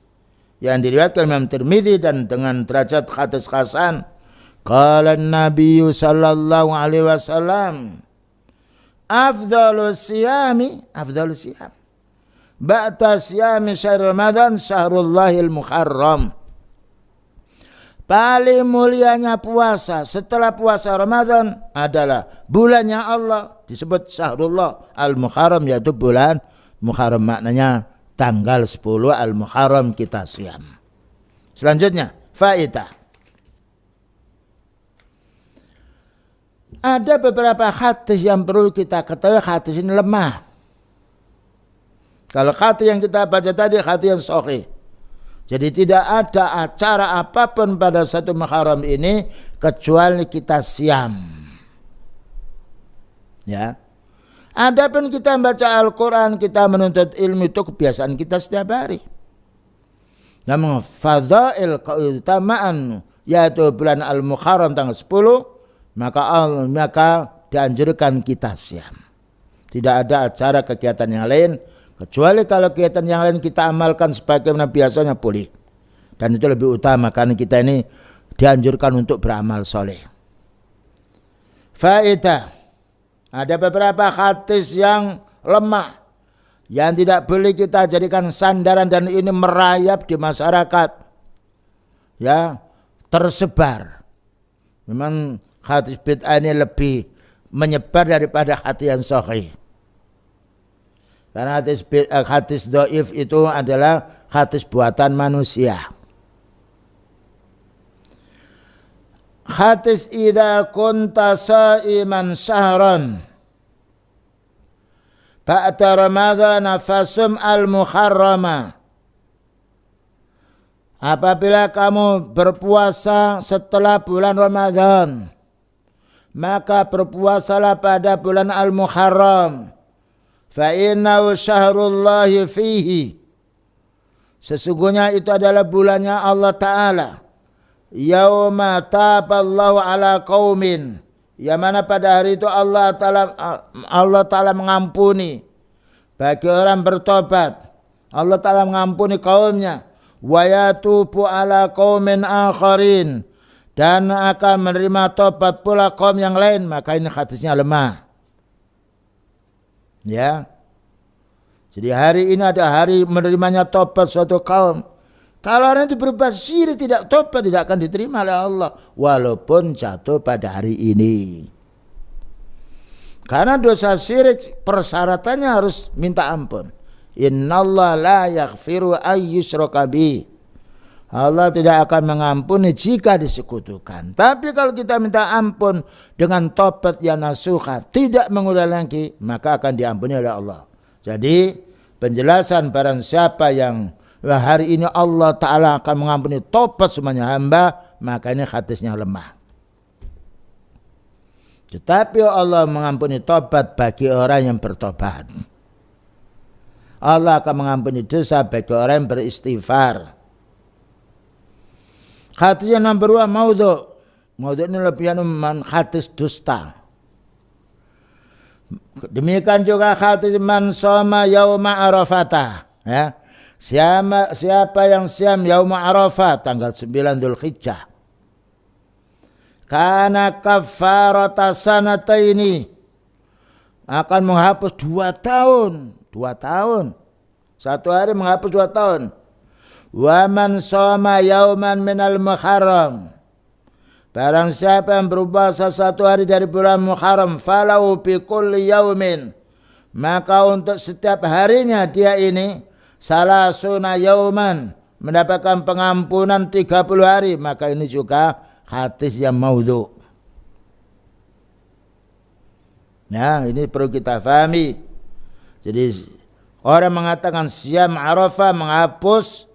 [SPEAKER 1] yang diriwayatkan Imam Tirmidzi dan dengan derajat hadis hasan, qala Nabi sallallahu alaihi wasallam, afdhalus siyam ba'da siyam syahr Ramadan syahrullahil Muharram. Paling mulianya puasa setelah puasa Ramadan adalah bulannya Allah, disebut Syahrullah Al-Muharram, yaitu bulan Muharram. Maknanya tanggal 10 Al-Muharram kita siam. Selanjutnya, faedah. Ada beberapa hadis yang perlu kita ketahui, hadis ini lemah. Kalau hadis yang kita baca tadi hadis yang sahih. Jadi tidak ada acara apapun pada satu Muharram ini kecuali kita siam. Ya. Adapun kita membaca Al-Quran, kita menuntut ilmu, itu kebiasaan kita setiap hari. Namun fadhail keutamaan yaitu bulan Al-Muharram tanggal 10, maka dianjurkan kita siam. Tidak ada acara kegiatan yang lain, kecuali kalau kegiatan yang lain kita amalkan sebagaimana biasanya boleh. Dan itu lebih utama karena kita ini dianjurkan untuk beramal soleh. Faedah, ada beberapa hadis yang lemah yang tidak boleh kita jadikan sandaran dan ini merayap di masyarakat. Ya, tersebar. Memang hadis bid'ah ini lebih menyebar daripada hadis yang sahih. Karena hadis dhaif itu adalah hadis buatan manusia. Hadis idza kunta shaiman syahran ba'da ramadhan fasum al-muharrama. Apabila kamu berpuasa setelah bulan Ramadan, maka berpuasalah pada bulan Al-Muharram. Fa innahu syahrullahi fihi. Sesungguhnya itu adalah bulannya Allah Ta'ala. Yauma taballahu ala qaumin. Yang mana pada hari itu Allah Ta'ala mengampuni bagi orang bertobat. Allah Ta'ala mengampuni kaumnya. Wa yatubu ala qaumin akharin. Dan akan menerima tobat pula kaum yang lain. Maka ini hadisnya lemah. Ya. Jadi hari ini ada hari menerimanya tobat suatu kaum. Kalau orang itu berbuat syirik tidak tobat, tidak akan diterima oleh Allah. Walaupun jatuh pada hari ini. Karena dosa syirik persyaratannya harus minta ampun. Innallaha la yaghfiru ayyushraka bih. Allah tidak akan mengampuni jika disekutukan. Tapi kalau kita minta ampun dengan tobat yang nasuha, tidak mengulang lagi, maka akan diampuni oleh Allah. Jadi penjelasan barang siapa yang hari ini Allah Ta'ala akan mengampuni tobat semuanya hamba, maka ini hadisnya lemah. Tetapi Allah mengampuni tobat bagi orang yang bertobat. Allah akan mengampuni dosa bagi orang yang beristighfar. Hadis yang nomor 2 maudhu. Maudhu ini lebih hadis dusta. Demikian juga hadis man shoma yauma arafata. Ya. Siapa yang siam yauma arafah tanggal 9 Dzulhijjah. Kana kafarata sanataini. Akan menghapus 2 tahun. 2 tahun. Satu hari menghapus 2 tahun. Wa man shoma yauman minal Muharram. Barang siapa yang berpuasa 1 hari dari bulan Muharram, falau bi kulli yaumin. Maka untuk setiap harinya dia ini salasuna yauman, mendapatkan pengampunan 30 hari. Maka ini juga hadis yang maudhu. Nah, ini perlu kita fahami. Jadi orang mengatakan siam Arafah menghapus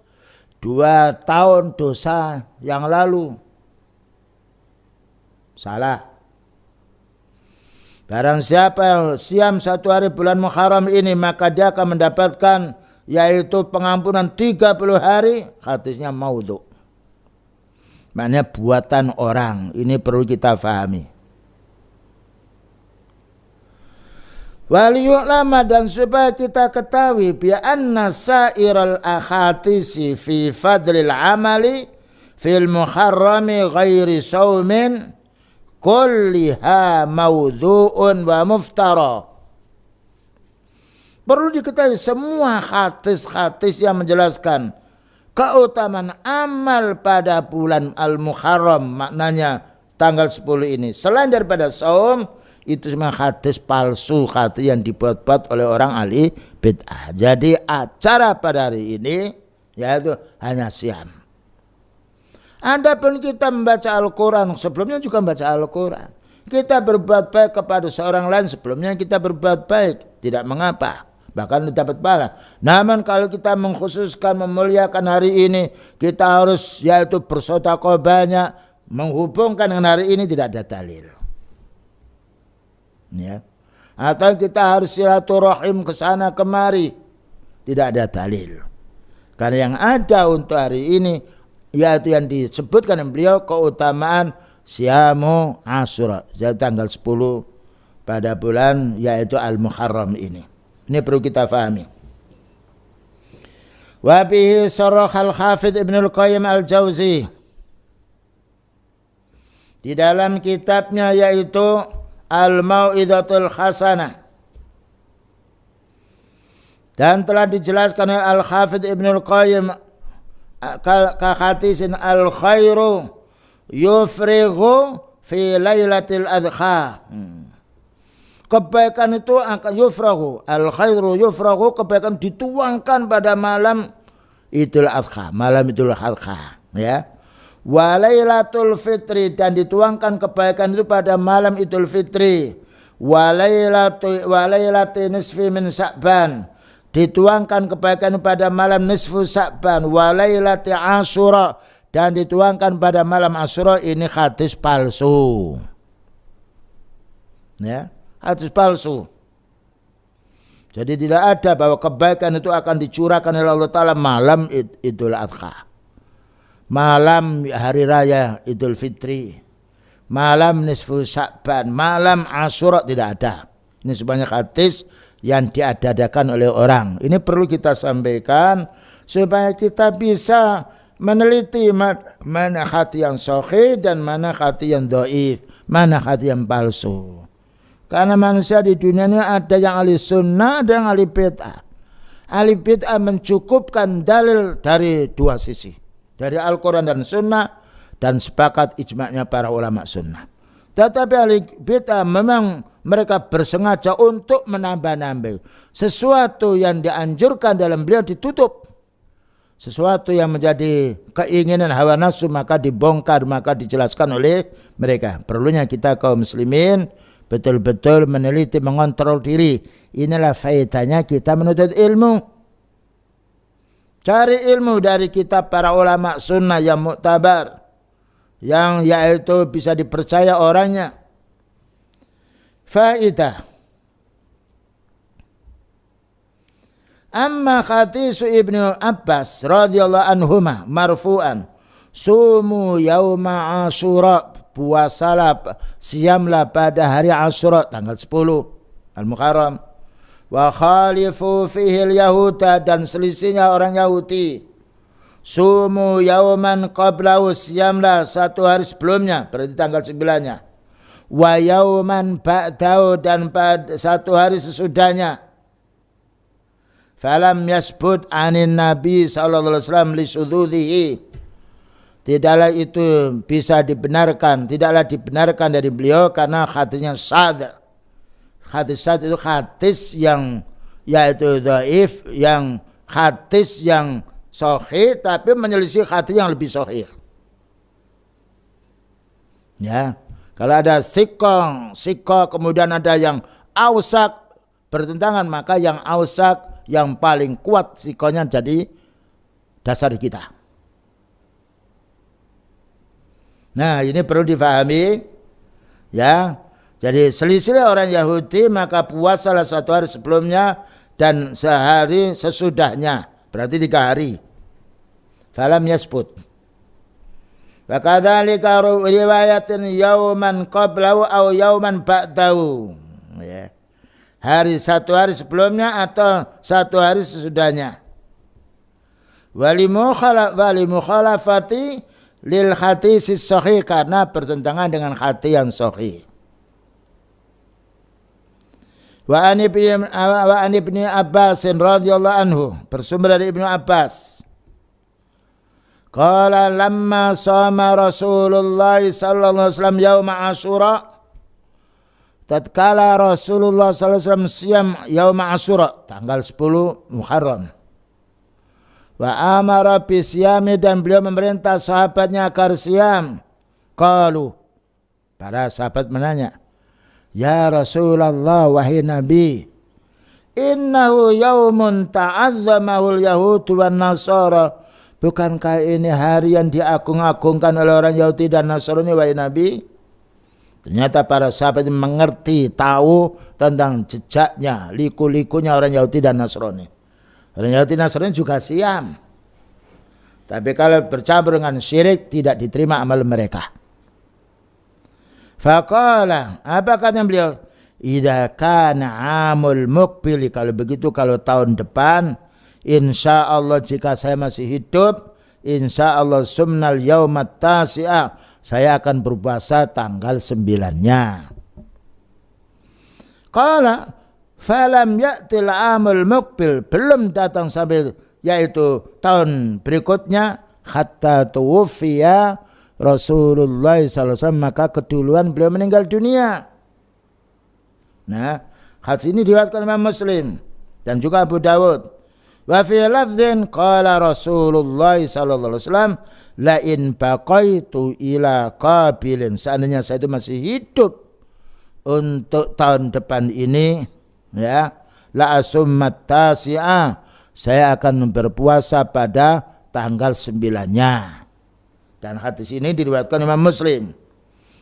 [SPEAKER 1] 2 tahun dosa yang lalu. Salah. Barang siapa yang siam 1 hari bulan Muharram ini, maka dia akan mendapatkan yaitu pengampunan 30 hari. Hadisnya maudhu. Maknanya buatan orang. Ini perlu kita fahami. Waliyu'lama, dan supaya kita ketahui bi anna sa'iral ahadisi fi fadlil amali fil muharrami ghairi saumin kulliha maudhu'un wa muftara. Perlu diketahui semua hadis-hadis yang menjelaskan keutamaan amal pada bulan Al-Muharram, maknanya tanggal 10 ini, selain daripada saum, itu semua hadis palsu, hadis yang dibuat-buat oleh orang ahli bid'ah. Jadi acara pada hari ini yaitu hanya siam. Adapun kita membaca Al-Quran, sebelumnya juga membaca Al-Quran. Kita berbuat baik kepada seorang lain sebelumnya kita berbuat baik, tidak mengapa, bahkan dapat pahala. Namun kalau kita mengkhususkan memuliakan hari ini, kita harus yaitu bersedekah banyak, menghubungkan dengan hari ini, tidak ada dalil. Ya. Atau kita harus silaturahim ke sana kemari, tidak ada dalil. Karena yang ada untuk hari ini yaitu yang disebutkan oleh beliau keutamaan Syamu Asyura, yaitu tanggal 10 pada bulan yaitu Al-Muharram ini. Ini perlu kita fahami. Wa bihi sarah al-Hafidz Ibnu Al-Qayyim Al-Jauzi di dalam kitabnya yaitu Al-Mau'izatul Hasanah, dan telah dijelaskan oleh Al-Hafidz Ibnu Al-Qayyim ka hadisin al-khairu yufrighu fi lailatul adha. Kebaikan itu akan yufraghu, al-khairu yufraghu, kebaikan dituangkan pada malam Idul Adha, malam Idul Adha, ya. Wa lailatul fitri, dan dituangkan kebaikan itu pada malam Idul Fitri. Wa lailati nisfi min Sya'ban, dituangkan kebaikan pada malam nisfu Sya'ban. Wa lailati Asyura, dan dituangkan pada malam Asyura. Ini hadis palsu, ya, hadis palsu. Jadi tidak ada bahwa kebaikan itu akan dicurahkan oleh Allah Ta'ala malam Idul Adha, malam hari raya Idul Fitri, malam nisfu Sya'ban, malam Asyura, tidak ada. Ini sebanyak hadis yang diada-adakan oleh orang. Ini perlu kita sampaikan supaya kita bisa meneliti mana hati yang sahih dan mana hati yang dhaif, mana hati yang palsu. Karena manusia di dunia ini ada yang ahli sunnah, ada yang ahli bid'ah. Ahli bid'ah mencukupkan dalil dari dua sisi, dari Al-Quran dan sunnah, dan sepakat ijma'nya para ulama sunnah. Tetapi ahli bid'ah memang mereka bersengaja untuk menambah-nambah sesuatu yang dianjurkan dalam beliau ditutup. Sesuatu yang menjadi keinginan hawa nafsu maka dibongkar, maka dijelaskan oleh mereka. Perlunya kita kaum muslimin betul-betul meneliti, mengontrol diri. Inilah faedahnya kita menuntut ilmu. Cari ilmu dari kitab para ulama sunnah yang muktabar, yang yaitu bisa dipercaya orangnya. Faedah. Amma hadisu Ibnu Abbas radhiyallahu anhuma marfu'an, sumu yauma Asyura, puasalah, siamlah pada hari Asyura tanggal 10 Al-Muharram. Wa khalifu fihi al-yahuda, dan selisihnya orang Yahudi. Sumu yauman qablahu, siamlah satu hari sebelumnya, berarti tanggal 9-nya. Wa yauman ba'dahu, dan pada satu hari sesudahnya. Falam yasbut anin Nabi sallallahu alaihi wasallam li sududhihi, tidaklah itu bisa dibenarkan, tidaklah dibenarkan dari beliau karena hadisnya sad. Hadis sad itu hadis yang yaitu dhaif, yang hadis yang sahih tapi menyelisih hadis yang lebih sahih. Ya, kalau ada sikong kemudian ada yang ausak bertentangan, maka yang ausak yang paling kuat sikonya jadi dasar kita. Nah, ini perlu difahami, ya. Jadi selisih orang Yahudi, maka puasalah satu hari sebelumnya dan sehari sesudahnya, berarti 3 hari. Falam yasbut. Wa kadzalika riwayatin yauman qablahu aw yauman ba'dahu. Ya. Satu hari sebelumnya atau satu hari sesudahnya. Wali mukhalafati lil hadis sahih, karena bertentangan dengan hadis yang sahih. Wa an ibni Abbas radhiyallahu anhu, bersumber dari Ibnu Abbas. Qala lamma sama Rasulullah sallallahu alaihi wasallam yaum Asyura, tatkala Rasulullah sallallahu alaihi wasallam siam yaum Asyura tanggal 10 Muharram. Wa amara bisyami, dan beliau memerintah sahabatnya agar siam. Qalu, Para sahabat menanya, "Ya Rasulullah, wahai Nabi, innahu yaumun ta'azzamahul yahudu wan nasara." Bukankah ini hari yang diagung-agungkan oleh orang Yahudi dan Nasrani, wahai Nabi? Ternyata para sahabat mengerti, tahu tentang jejaknya, liku-likunya orang Yahudi dan Nasrani. Orang Yahudi dan Nasrani juga siam. Tapi kalau bercampur dengan syirik, tidak diterima amal mereka. Faqala, apa kata beliau? Idza kana amul muqbil, kalau begitu kalau tahun depan, insyaallah jika saya masih hidup, insyaallah sumnal yaumat tasi'ah, saya akan berpuasa tanggal 9-nya. Qala falam ya'til amul muqbil, belum datang sampai yaitu tahun berikutnya, hatta tuwfiya Rasulullah SAW, maka keduluan beliau meninggal dunia. Nah, hadis ini diriwayatkan Imam Muslim dan juga Abu Dawud. Wa fi lafdhin qala Rasulullah SAW, la in baqaitu ila qabilin, seandainya saya itu masih hidup untuk tahun depan ini, ya, la asummat tasi'ah, saya akan berpuasa pada tanggal 9-nya. Dan hadis ini diriwayatkan Imam Muslim.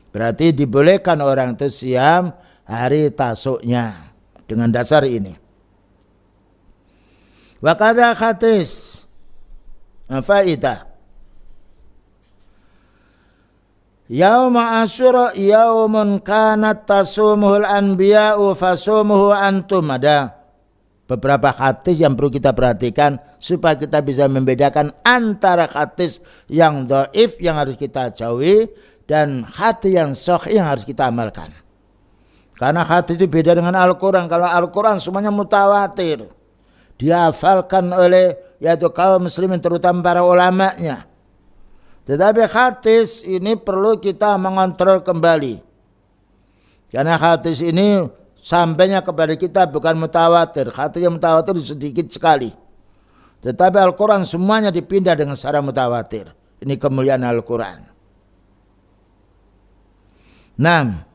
[SPEAKER 1] Berarti dibolehkan orang itu siam hari tasuknya dengan dasar ini. Wa kadza hadis faidah. Yaum Asyura yaumun kanat tasumuhul anbiya'u fasumuhu antum. Ada beberapa hadis yang perlu kita perhatikan supaya kita bisa membedakan antara hadis yang dhaif yang harus kita jauhi dan hadis yang sahih yang harus kita amalkan. Karena hadis itu beda dengan Al-Quran. Kalau Al-Quran semuanya mutawatir, dihafalkan oleh yaitu kaum muslimin terutama para ulamanya. Tetapi hadis ini perlu kita mengontrol kembali. Karena hadis ini sampainya kepada kita bukan mutawatir. Hadis yang mutawatir sedikit sekali. Tetapi Al-Quran semuanya dipindah dengan secara mutawatir. Ini kemuliaan Al-Quran. 6.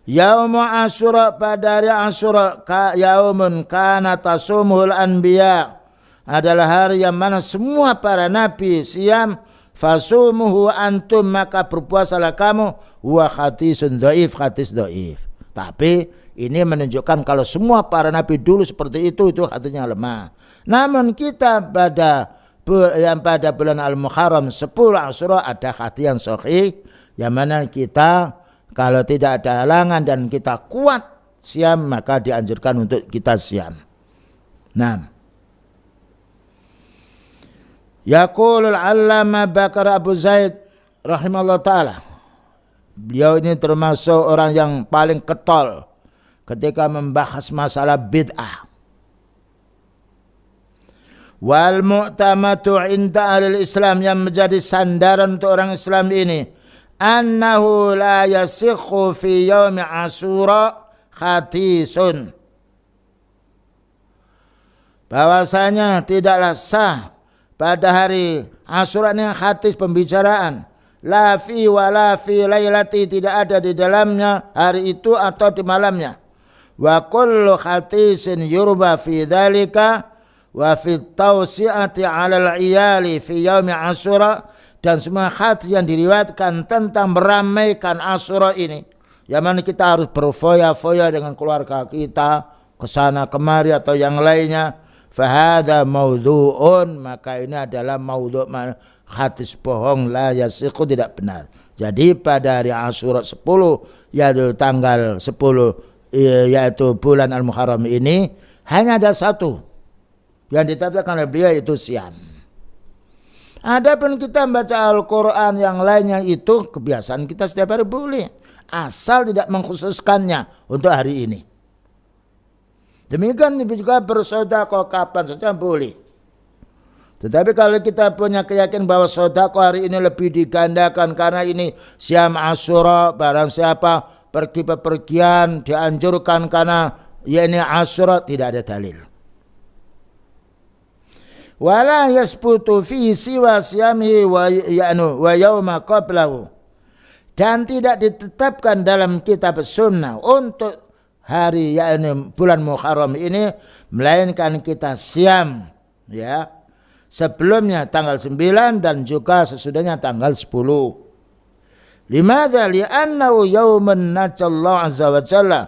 [SPEAKER 1] Yaum Asyura, pada hari Asyura, yaumun kana tasumuhul anbiya, adalah hari yang mana semua para nabi siam, fasumuhu antum, maka berpuasalah kamu, huwa hadisun dhaif, hadis dhaif. Tapi ini menunjukkan kalau semua para nabi dulu seperti itu hadisnya lemah. Namun kita pada bulan Al-Muharram 10 Asyura ada hadis yang sahih, yang mana kita kalau tidak ada halangan dan kita kuat siam, maka dianjurkan untuk kita siam. Nah, yaqulul allama Bakar Abu Zaid rahimahullah ta'ala, beliau ini termasuk orang yang paling ketol ketika membahas masalah bid'ah. Wal mu'tamatu inda ahli Islam, yang menjadi sandaran untuk orang Islam ini, annahu la yasikhu fi yaumi Asyura hadisun, bahwasanya tidaklah sah pada hari Asyura ini hadis pembicaraan, la fi wa la fi lailati, tidak ada di dalamnya hari itu atau di malamnya. Wa kullu hadisin yurba fi dzalika wa fi tawsi'ati 'ala al-iyali fi yaumi Asyura, dan semua hadis yang diriwayatkan tentang meramaikan Asyura ini, yang mana kita harus berfoya-foya dengan keluarga kita kesana kemari atau yang lainnya, fahadha maudhu'un, maka ini adalah maudhu', hadis bohong, la yasikhu, tidak benar. Jadi pada hari Asyura 10 yaitu tanggal 10 yaitu bulan Al-Muharram ini hanya ada satu yang ditetapkan oleh beliau, itu siam. Adapun kita membaca Al-Quran yang lainnya itu kebiasaan kita setiap hari boleh, asal tidak mengkhususkannya untuk hari ini. Demikian juga bersedekah kapan saja boleh. Tetapi kalau kita punya keyakinan bahwa sedekah hari ini lebih digandakan karena ini siam Asyura, barang siapa pergi bepergian dianjurkan karena ya ini Asyura, tidak ada dalil. Wala yasbutu fi siwa siyamihi wa yauma qablahu, dan tidak ditetapkan dalam kitab sunnah untuk hari yakni bulan Muharram ini, melainkan kita siam ya sebelumnya tanggal 9 dan juga sesudahnya tanggal 10. Limadza li'annahu yaumun najallahu azza wa jalla,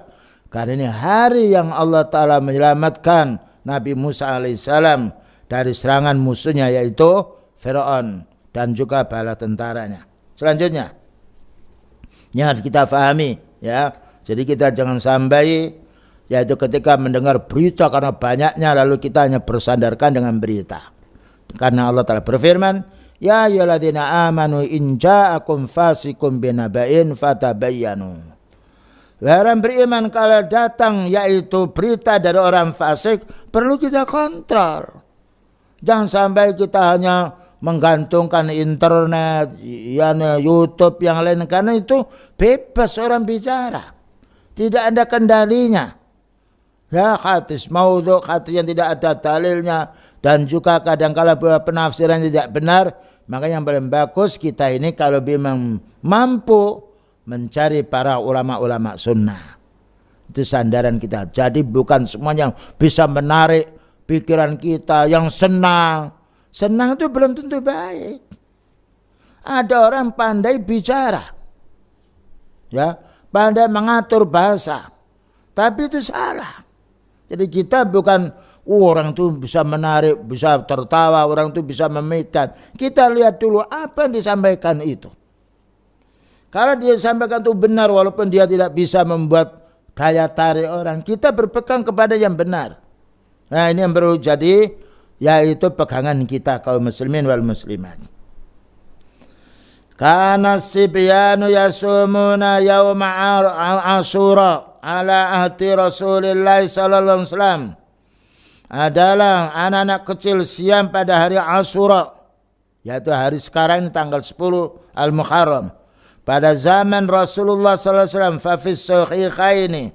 [SPEAKER 1] karena ini hari yang Allah Ta'ala menyelamatkan Nabi Musa alaihissalam dari serangan musuhnya yaitu Firaun dan juga bala tentaranya. Selanjutnya yang harus kita pahami ya. Jadi kita jangan sampai yaitu ketika mendengar berita karena banyaknya lalu kita hanya bersandarkan dengan berita. Karena Allah Ta'ala berfirman, ya ayyuhalladzina amanu in ja'akum fasikum binaba'in fatabayyanu. Orang beriman kalau datang yaitu berita dari orang fasik, perlu kita kontrol. Jangan sampai kita hanya menggantungkan internet, YouTube yang lain, karena itu bebas orang bicara, tidak ada kendalinya. Ya, hadis maudhu, hadis yang tidak ada dalilnya, dan juga kadang-kala penafsiran tidak benar. Maka yang paling bagus kita ini kalau memang mampu mencari para ulama-ulama sunnah, itu sandaran kita. Jadi bukan semuanya yang bisa menarik pikiran kita, yang senang. Senang itu belum tentu baik. Ada orang pandai bicara, ya, pandai mengatur bahasa, tapi itu salah. Jadi kita bukan orang itu bisa menarik, bisa tertawa, orang itu bisa memikat. Kita lihat dulu apa yang disampaikan itu. Kalau dia sampaikan itu benar, walaupun dia tidak bisa membuat daya tarik orang, kita berpegang kepada yang benar. Nah, ini yang perlu jadi yaitu pegangan kita kaum muslimin wal muslimat. Kana sibyanu yasumuna yauma Asyura ala ahdi Rasulillah sallallahu alaihi wasallam. Adalah anak-anak kecil siam pada hari Asyura, yaitu hari sekarang tanggal 10 Al-Muharram. Pada zaman Rasulullah sallallahu alaihi wasallam, fa fis sahihaini,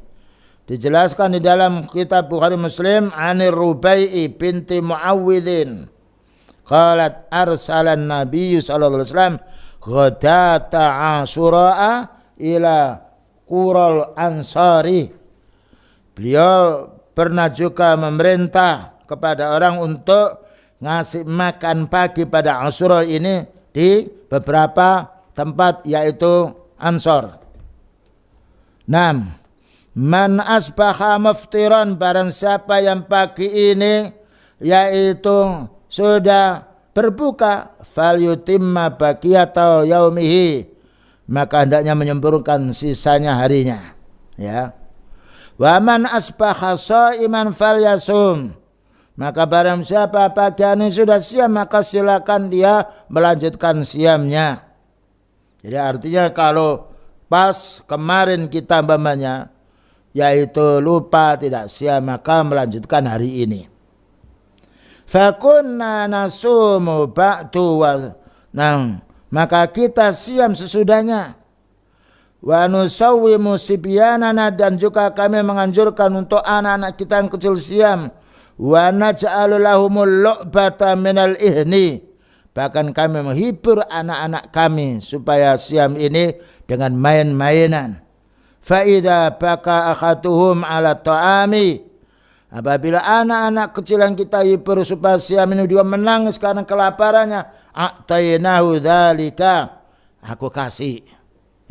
[SPEAKER 1] dijelaskan di dalam kitab Bukhari Muslim, anir Rubai'i binti Muawwidhin qalat arsalan Nabi sallallahu alaihi wasallam ghadata Asyura'a ila Qural Ansari. Beliau pernah juga memerintah kepada orang untuk ngasih makan pagi pada Asyura ini di beberapa tempat yaitu Ansor. 6. Man asbaha muftiran, barang siapa yang pagi ini yaitu sudah berbuka, falyutimma baqiyata yaumihi, maka hendaknya menyempurnakan sisanya harinya, ya. Wa man asbaha shaiman falyasum, maka barang siapa pagi ini sudah siam, maka silakan dia melanjutkan siamnya. Jadi artinya kalau pas kemarin kita umpamanya yaitu lupa tidak siam, maka melanjutkan hari ini. Fakunna nasumu ba'du wa maka kita siam sesudahnya. Wa nusawwimu sibyanana, dan juga kami menganjurkan untuk anak-anak kita yang kecil siam. Wa naj'alu lahumul lu'bata minal ihni, bahkan kami menghibur anak-anak kami supaya siam ini dengan main-mainan. Fa'idha baka akhatuhum ala ta'ami, apabila anak-anak kecil yang kita hibur supaya siam ini dia menangis karena kelaparannya, a'tainahu dzalika, aku kasih.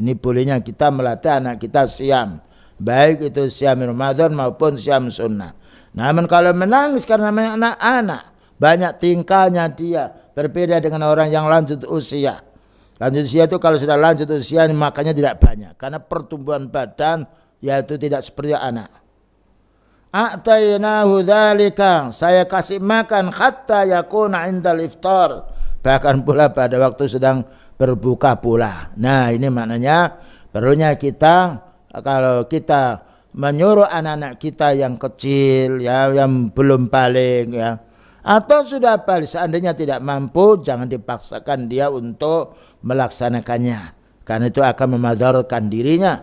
[SPEAKER 1] Ini bolehnya kita melatih anak kita siam, baik itu siam Ramadan maupun siam sunnah. Namun kalau menangis karena anak-anak, banyak tingkahnya dia, berbeda dengan orang yang lanjut usia. Lanjut usia itu kalau sudah lanjut usia makanya tidak banyak, karena pertumbuhan badan yaitu tidak seperti anak. A'tainahu dzalika, saya kasih makan hatta yakuna indal iftar, bahkan pula pada waktu sedang berbuka pula. Nah, ini maknanya perlunya kita kalau kita menyuruh anak-anak kita yang kecil ya, yang belum balik ya, atau sudah balik, seandainya tidak mampu, jangan dipaksakan dia untuk melaksanakannya, karena itu akan memadarkan dirinya.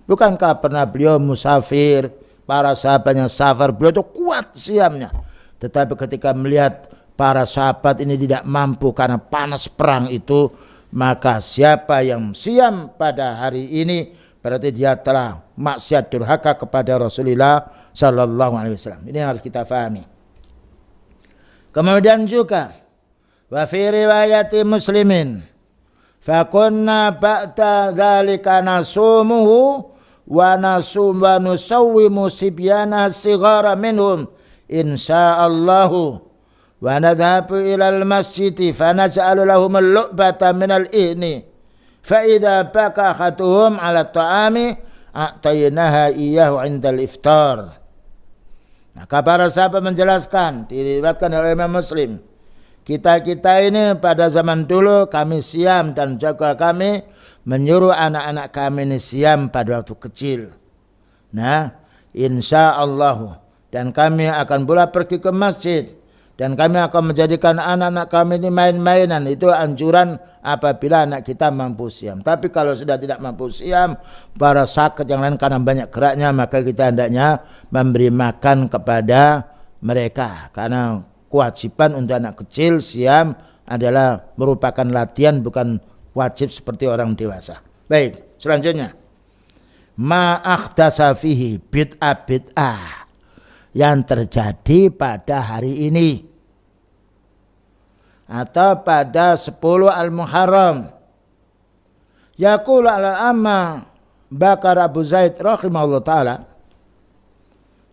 [SPEAKER 1] Bukankah pernah beliau musafir, para sahabat yang safar, beliau itu kuat siamnya, tetapi ketika melihat para sahabat ini tidak mampu karena panas perang itu, Maka siapa yang siam pada hari ini berarti dia telah maksiat durhaka kepada Rasulullah sallallahu alaihi wasallam. Ini harus kita fahami. Kemudian juga wa fi riwayati Muslimin fa kunna ba'da dzalika nasumuhu wa nusawwimu sibyana sighara minhum insyaallahu wa nadhabu ilal masjidi fa naj'alu lahum al-lu'bata min al-ihni fa idza baka ahaduhum 'ala ta'ami a'taynaha iyyahu 'indal iftar. Maka para sahabat menjelaskan, diriwayatkan oleh Imam Muslim, kita-kita ini pada zaman dulu kami siam dan juga kami menyuruh anak-anak kami ini siam pada waktu kecil. Nah, insyaallah, dan kami akan pula pergi ke masjid dan kami akan menjadikan anak-anak kami ini main-mainan. Itu anjuran apabila anak kita mampu siam. Tapi kalau sudah tidak mampu siam, para sakit yang lain karena banyak geraknya, maka kita hendaknya memberi makan kepada mereka. Karena kewajiban untuk anak kecil siam adalah merupakan latihan, bukan wajib seperti orang dewasa. Baik, selanjutnya. Ma akhdasa fihi bid'ah yang terjadi pada hari ini atau pada 10 Al-Muharram. Yaqulu al-amma Bakar Abu Zaid rahimahullah ta'ala,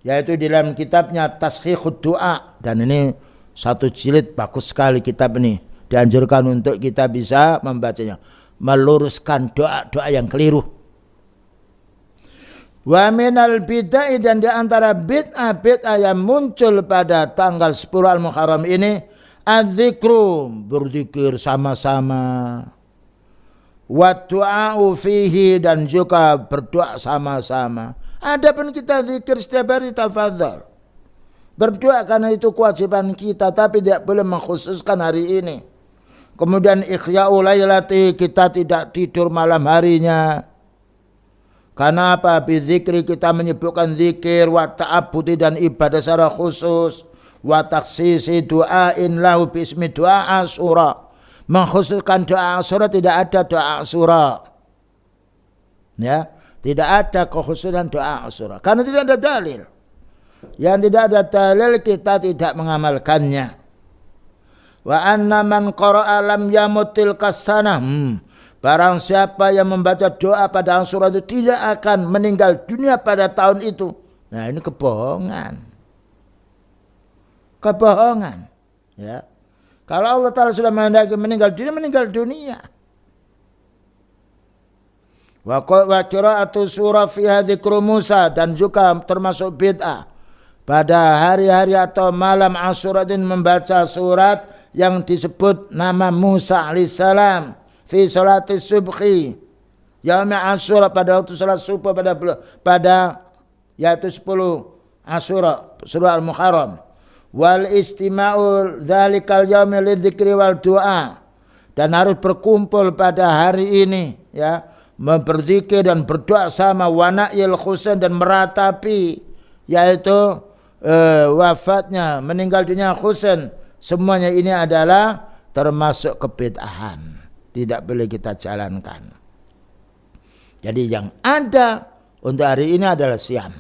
[SPEAKER 1] yaitu di dalam kitabnya Tashikhud Du'a, dan ini satu jilid, bagus sekali kitab ini, dianjurkan untuk kita bisa membacanya, meluruskan doa-doa yang keliru. Wa minal bid'ah, dan di antara bid'ah yang muncul pada tanggal 10 Al-Muharram ini adzikru, berzikir sama-sama, wa du'a'u fihi, dan juga berdoa sama-sama. Adapun kita zikir setiap hari, tafadhal berdoa karena itu kewajiban kita, tapi tidak boleh mengkhususkan hari ini. Kemudian ikhya'u lailati, kita tidak tidur malam harinya. Karena apa? Bizikri, kita menyebutkan zikir, wa ta'abbudi, dan ibadah secara khusus, wa taksisi du'ain lahu bismi du'a Asyura, mengkhususkan doa Asyura, tidak ada doa Asyura, ya, tidak ada kekhususan doa Asyura karena tidak ada dalil. Yang tidak ada dalil kita tidak mengamalkannya. Wa anna man qara'a lam yamutil kasanah, barang siapa yang membaca doa pada Asyura itu tidak akan meninggal dunia pada tahun itu. Nah, ini kebohongan. Kebohongan, ya. Kalau Allah Ta'ala sudah menghendaki meninggal dunia. Wa qira'atu surah fiha dzikru Musa, dan juga termasuk bid'ah pada hari-hari atau malam Asyura ini membaca surat yang disebut nama Musa alaihissalam fi salati subhi yaum Asyura, pada waktu salat subuh pada yaitu 10 Asyura, surah Al-Muharram. Wal istima'u dzalikal yaumi lidzikri wal du'a, dan harus berkumpul pada hari ini, ya, berzikir dan berdoa sama, wa na'il Husain, dan meratapi yaitu wafatnya, meninggal dunia Husain. Semuanya ini adalah termasuk kebid'ahan, tidak boleh kita jalankan. Jadi yang ada untuk hari ini adalah siam,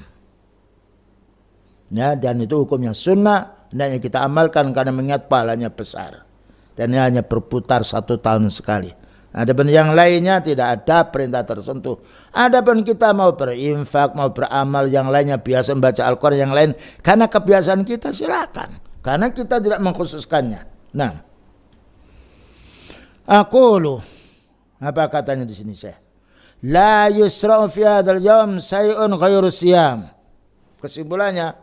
[SPEAKER 1] ya, dan itu hukumnya sunnah, hendaknya kita amalkan karena mengingat pahalanya besar, dan ini hanya berputar 1 tahun sekali. Adapun yang lainnya tidak ada perintah tersentuh. Adapun kita mau berinfak, mau beramal yang lainnya, biasa membaca Al-Quran yang lain, karena kebiasaan kita, silakan, karena kita tidak mengkhususkannya. Nah, aqulu, apa katanya di sini Syekh? La yusra'u fi hadzal yaum syai'un ghairu siyam. Kesimpulannya,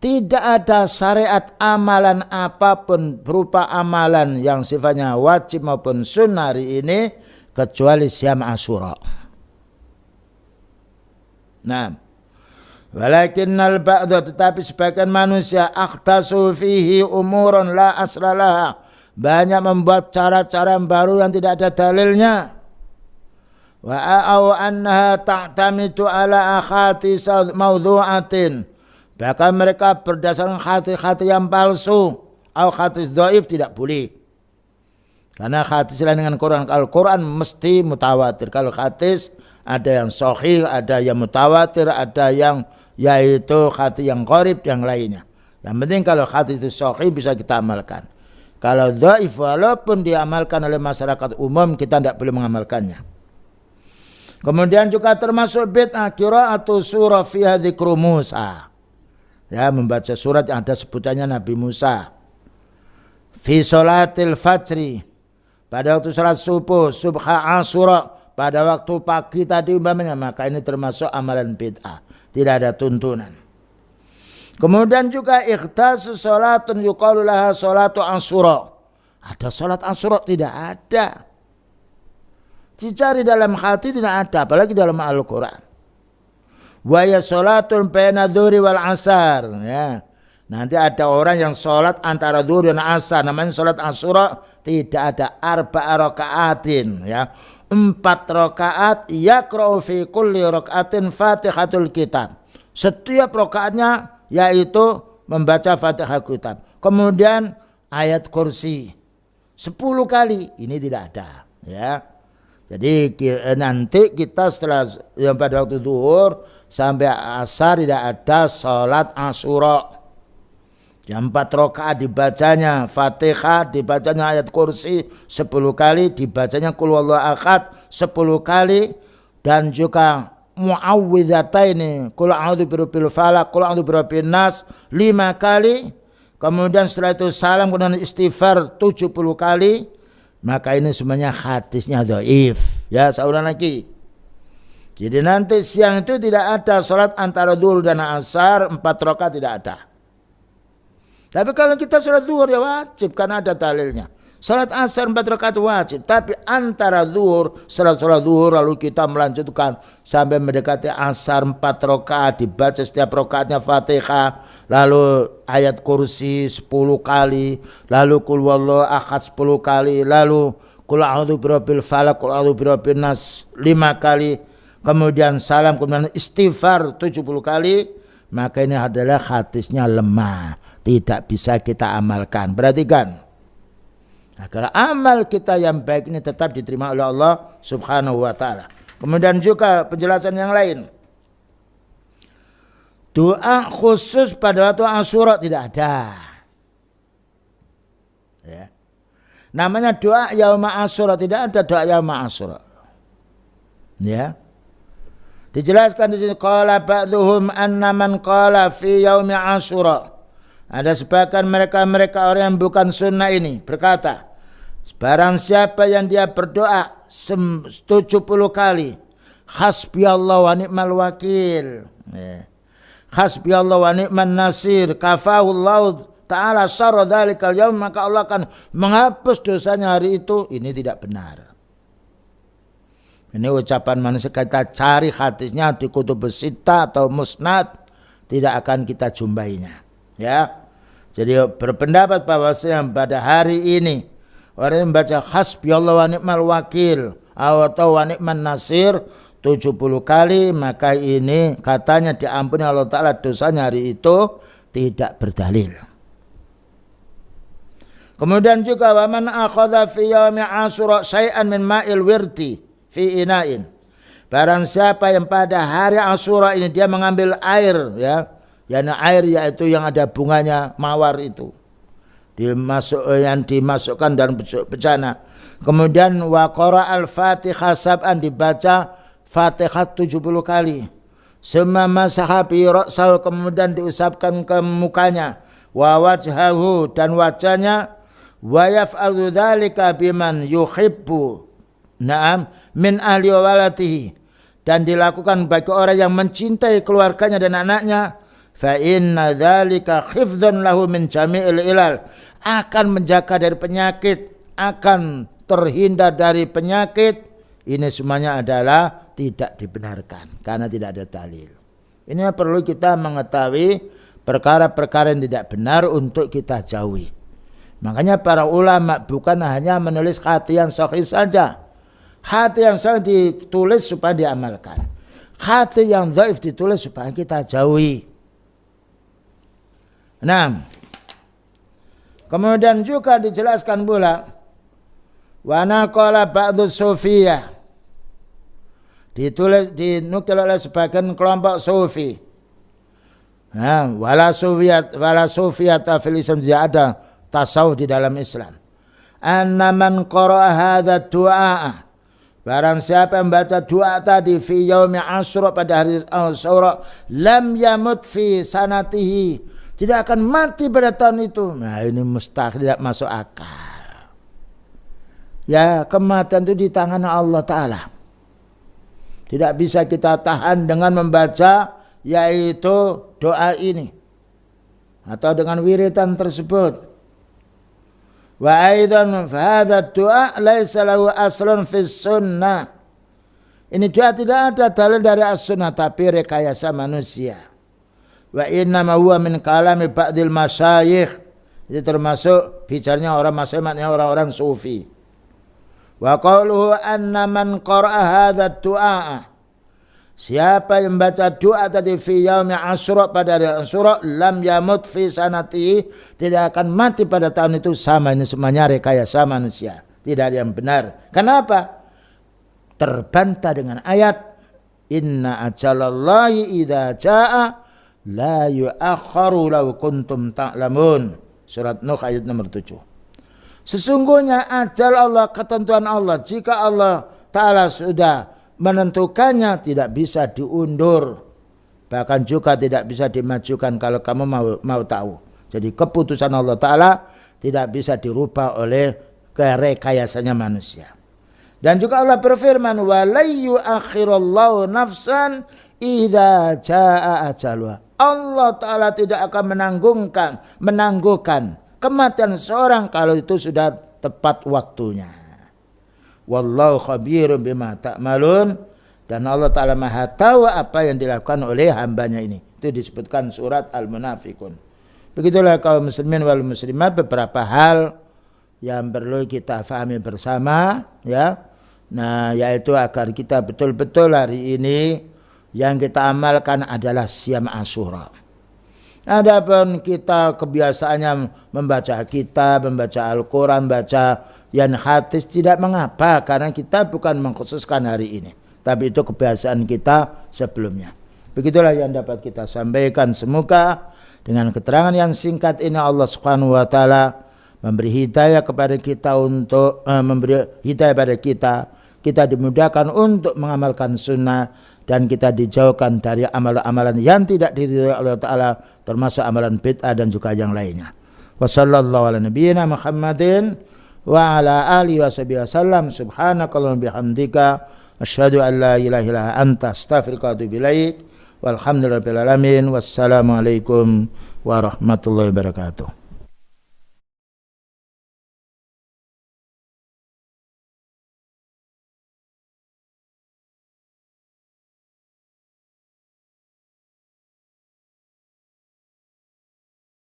[SPEAKER 1] tidak ada syariat amalan apapun berupa amalan yang sifatnya wajib maupun sunnah hari ini kecuali siam Asyura. Nah, walakinnal ba'dha, tetapi sebagian manusia akhtasu fihi umurun la asralaha, banyak membuat cara-cara baru yang tidak ada dalilnya. Wa a'au annaha ta'tamidu ala akhati maudhu'atin, bahkan mereka berdasarkan hati-hati yang palsu, atau hadis dhaif, tidak boleh. Karena hadis lain dengan Quran. Kalau Quran mesti mutawatir. Kalau hadis ada yang sahih, ada yang mutawatir, ada yang yaitu hadis yang gharib, yang lainnya. Yang penting kalau hadis itu sahih bisa kita amalkan. Kalau dhaif walaupun diamalkan oleh masyarakat umum, kita tidak boleh mengamalkannya. Kemudian juga termasuk bid'ah qira'atu surah fiha dzikru Musa. Ya, membaca surat yang ada sebutannya Nabi Musa. Fi sholatil fajri, pada waktu salat subuh, subha Asyura, pada waktu pagi tadi umpamanya, maka ini termasuk amalan bid'ah. Tidak ada tuntunan. Kemudian juga ikhtasu sholatun yuqalu laha sholatu Asyura. Ada sholat Asyura? Tidak ada. Dicari dalam hati tidak ada, apalagi dalam Al-Quran. Wa ya sholatun baina dzuri wal asar. Ya. Nanti ada orang yang sholat antara dzur dan asar, namanya sholat Asyura. Tidak ada arba'a raka'atin, ya. 4 rakaat yaqra'u fi kulli raka'atin Fatihatul Kitab. Setiap rakaatnya yaitu membaca Fatihah Kitab. Kemudian ayat kursi 10 kali, ini tidak ada, ya. Jadi nanti kita setelah yang pada waktu zuhur sampai asar tidak ada sholat Asyura. Yang 4 rakaat dibacanya Fatihah, dibacanya ayat kursi 10 kali, dibacanya Qul Huwallahu Ahad 10 kali, dan juga muawwidhataini Qul a'udzu birabbil falaq, Qul a'udzu birabbin nas 5 kali. Kemudian setelah itu salam, kemudian istighfar 70 kali. Maka ini semuanya hadisnya dhaif. Ya, saya ulang lagi. Jadi nanti siang itu tidak ada sholat antara zuhur dan asar 4 rakaat, tidak ada. Tapi kalau kita sholat zuhur ya wajib karena ada dalilnya. Sholat asar 4 rakaat wajib. Tapi antara zuhur, sholat zuhur lalu kita melanjutkan sampai mendekati asar 4 rakaat, dibaca setiap rakaatnya Fatihah, lalu ayat kursi 10 kali, lalu Qul Huwallahu Ahad 10 kali, lalu Qul a'udzu birabbil falaq, Qul a'udzu birabbin nas 5 kali, kemudian salam, kemudian istighfar 70 kali, maka ini adalah hadisnya lemah, tidak bisa kita amalkan. Perhatikan. Agar amal kita yang baik ini tetap diterima oleh Allah Subhanahu wa taala. Kemudian juga penjelasan yang lain. Doa khusus pada waktu Asyura tidak ada. Ya. Namanya doa yauma Asyura, tidak ada doa yauma Asyura. Ya. Dijelaskan di sini qala ba'dhum anna man qala fi yaumi Asyura. Ada sebagian mereka orang yang bukan sunnah ini berkata, barang siapa yang dia berdoa 70 kali, hasbiyallahu wa ni'mal wakil, hasbiyallahu wa ni'man nasir, kafahullahu ta'ala syarra dzalikal yaum, maka Allah akan menghapus dosanya hari itu. Ini tidak benar. Ini ucapan manusia, kita cari hadisnya di kutubus sittah atau musnad, tidak akan kita jumpainya. Ya. Jadi berpendapat bahwasanya pada hari ini orang yang membaca hasbiyallahu wa ni'mal wakil atau wa ni'man nasir 70 kali, maka ini katanya diampuni Allah Ta'ala dosanya hari itu, tidak berdalil. Kemudian juga wa man akhadha fi yaumi Asyura syai'an min ma'il wirti fi ina'in. Barang siapa yang pada hari Asyura ini dia mengambil air, ya, yang air yaitu yang ada bunganya mawar itu, yang dimasukkan dalam bejana. Kemudian wa qara al-Fatihah sab'an, dibaca Fatihah 70 kali. Summa masaha bi ra'sahu, kemudian diusapkan ke mukanya, wa wajhahu, dan wajahnya, wa yaf'alu dzalika biman yuhibbu, na'am, min ahli wa waladihi, dan dilakukan bagi orang yang mencintai keluarganya dan anaknya. Fa inna dzalika khifdzun lahu min jami'il ilal, akan menjaga dari penyakit, akan terhindar dari penyakit. Ini semuanya adalah tidak dibenarkan karena tidak ada dalil. Ini perlu kita mengetahui perkara-perkara yang tidak benar untuk kita jauhi. Makanya para ulama bukan hanya menulis hadis yang sahih saja. Hadis yang sahih ditulis supaya diamalkan. Hadis yang dhaif ditulis supaya kita jauhi. Nah, kemudian juga dijelaskan pula Wa naqala ba'dhu sufiyah, dinukil oleh sebagian kelompok sufi. Wala sufiyat fil Islam, tidak ada tasawuf di dalam Islam. Anna man qara'a hadza du'a, barang siapa yang baca doa tadi fi yaumi Asyura, pada hari Asyura, lam yamut fi sanatihi, tidak akan mati pada tahun itu. Nah, ini mustahil, tidak masuk akal. Ya, kematian itu di tangan Allah Ta'ala. Tidak bisa kita tahan dengan membaca yaitu doa ini atau dengan wiridan tersebut. Wa aidan fa hadha du'a laisa lahu aslun fis sunnah. Ini doa tidak ada dalil dari as-sunnah, tapi rekayasa manusia. Wa inna ma huwa min kalami ba'dil masyayikh, itu termasuk bicaranya orang masyayikh, orang-orang sufi. Wa qauluhu anna man qara'a hadha du'a, siapa yang baca doa tadi fi yaumi Asyura, pada hari Asyura, lam yamut fi sanati, tidak akan mati pada tahun itu. Sama, ini semuanya rekayasa manusia, tidak ada yang benar. Kenapa? Terbantah dengan ayat inna ajalallahi idza jaa la yu'akhkharu law kuntum ta'lamun, surat Nuh ayat nomor 7. Sesungguhnya ajal Allah, ketentuan Allah, jika Allah Ta'ala sudah menentukannya, tidak bisa diundur, bahkan juga tidak bisa dimajukan kalau kamu mau tahu. Jadi keputusan Allah Ta'ala tidak bisa dirubah oleh kerekayasanya manusia. Dan juga Allah berfirman, wa la yu'akhirullahu nafsan idza jaa ajaluha, Allah Ta'ala tidak akan menangguhkan kematian seorang kalau itu sudah tepat waktunya. Wallahu khabirun bima ta'malun, dan Allah Ta'ala maha tahu apa yang dilakukan oleh hambanya ini. Itu disebutkan surat Al-Munafikun. Begitulah kaum muslimin wal muslimat, beberapa hal yang perlu kita fahami bersama, ya. Nah, yaitu agar kita betul-betul hari ini yang kita amalkan adalah Syam Asyura. Adapun kita kebiasaannya membaca kitab, membaca Al-Quran, baca yang hadis, tidak mengapa, karena kita bukan mengkhususkan hari ini, tapi itu kebiasaan kita sebelumnya. Begitulah yang dapat kita sampaikan. Semoga dengan keterangan yang singkat ini Allah Subhanahu wa Ta'ala memberi hidayah kepada kita, untuk memberi hidayah pada kita dimudahkan untuk mengamalkan sunnah, dan kita dijauhkan dari amalan-amalan yang tidak diridhoi oleh Allah Ta'ala, termasuk amalan bid'ah dan juga yang lainnya. Wa sallallahu ala nabiyyina Muhammadin wa ala alihi wa sahbihi wasallam. Subhanakallahumma bihamdika asyhadu an la ilaha illa anta astaghfiruka wa atubu ilaik. Walhamdulillahirabbil alamin. Wassalamu alaikum warahmatullahi wabarakatuh.